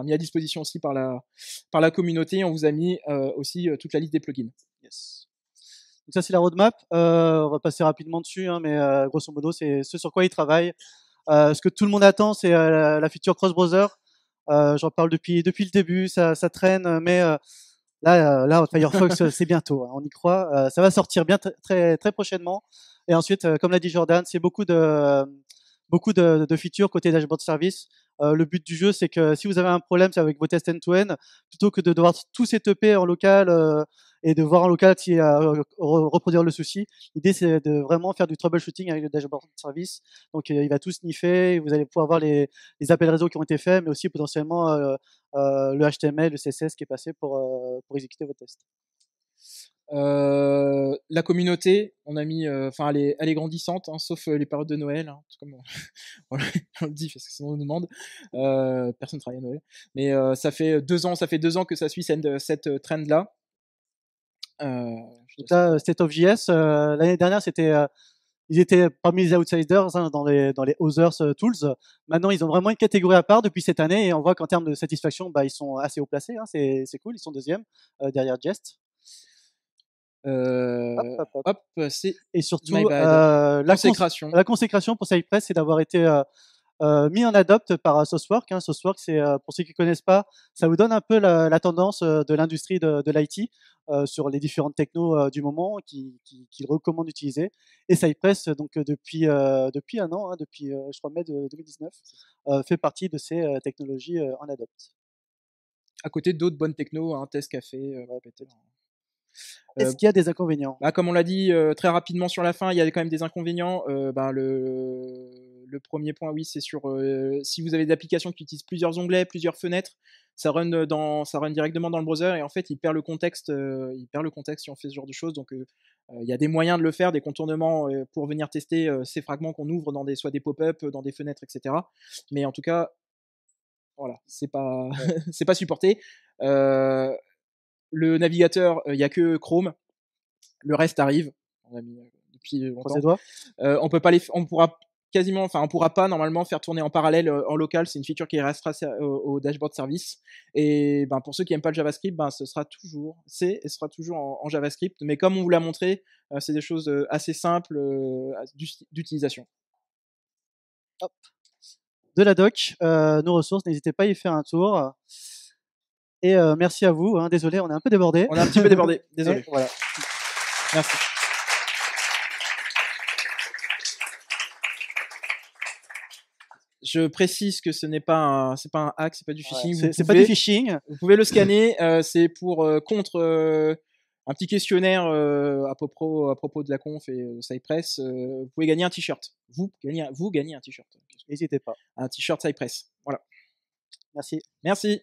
mis à disposition aussi par la communauté. On vous a mis aussi toute la liste des plugins. Yes. Donc ça c'est la roadmap, on va passer rapidement dessus, hein, mais grosso modo c'est ce sur quoi ils travaillent. Ce que tout le monde attend, c'est la feature cross-browser. J'en parle depuis le début, ça traîne, mais Là, Firefox, c'est bientôt, hein, on y croit. Ça va sortir bien très, très prochainement. Et ensuite, comme l'a dit Jordan, c'est beaucoup de features côté dashboard service. Le but du jeu, c'est que si vous avez un problème avec vos tests end-to-end, plutôt que de devoir tout setuper en local et de voir en local si reproduire le souci, l'idée c'est de vraiment faire du troubleshooting avec le dashboard service. Donc il va tout sniffer, vous allez pouvoir voir les appels réseau qui ont été faits, mais aussi potentiellement le HTML, le CSS qui est passé pour exécuter vos tests. La communauté, on a mis, enfin, elle est grandissante, hein, sauf les périodes de Noël, hein, comme on le dit parce que sinon on nous demande. Personne travaille à Noël, mais ça fait 2 ans que ça suit cette trend là. Donc là, State of JS, l'année dernière, ils étaient parmi les outsiders hein, dans les others tools. Maintenant, ils ont vraiment une catégorie à part depuis cette année et on voit qu'en termes de satisfaction, ils sont assez haut placés. Hein, c'est cool, ils sont deuxième derrière Jest. Hop, c'est et surtout la consécration pour Cypress, c'est d'avoir été mis en adopt par Sourcework. Hein. Sourcework, c'est pour ceux qui connaissent pas, ça vous donne un peu la tendance de l'industrie de l'IT sur les différentes technos du moment qu'ils recommandent d'utiliser. Et Cypress, donc depuis un an, hein, depuis je crois mai 2019, fait partie de ces technologies en adopt. À côté d'autres bonnes technos, hein, Test Café, peut-être. Est-ce qu'il y a des inconvénients? Comme on l'a dit très rapidement sur la fin, il y a quand même des inconvénients. Le premier point, oui, c'est sur si vous avez des applications qui utilisent plusieurs onglets, plusieurs fenêtres, ça run directement dans le browser et en fait il perd le contexte si on fait ce genre de choses. Donc il y a des moyens de le faire, des contournements pour venir tester ces fragments qu'on ouvre dans soit des pop-up, dans des fenêtres, etc. Mais en tout cas, voilà, c'est pas c'est pas supporté. Le navigateur, il n'y a que Chrome. Le reste arrive. On a mis depuis longtemps. On pourra pas normalement faire tourner en parallèle en local. C'est une feature qui restera au dashboard service. Et pour ceux qui n'aiment pas le JavaScript, ce sera toujours en JavaScript. Mais comme on vous l'a montré, c'est des choses assez simples d'utilisation. Hop. De la doc, nos ressources, n'hésitez pas à y faire un tour. Et merci à vous. Hein. Désolé, on est un peu débordé. On est un petit peu débordé. Désolé. Voilà. Merci. Je précise que ce n'est pas c'est pas un hack, c'est pas du phishing. Ouais, c'est pas du phishing. Vous pouvez le scanner. C'est pour contre un petit questionnaire à propos de la conf et Cypress. Vous pouvez gagner un t-shirt. Vous gagnez un t-shirt. N'hésitez pas. Un t-shirt Cypress. Voilà. Merci. Merci.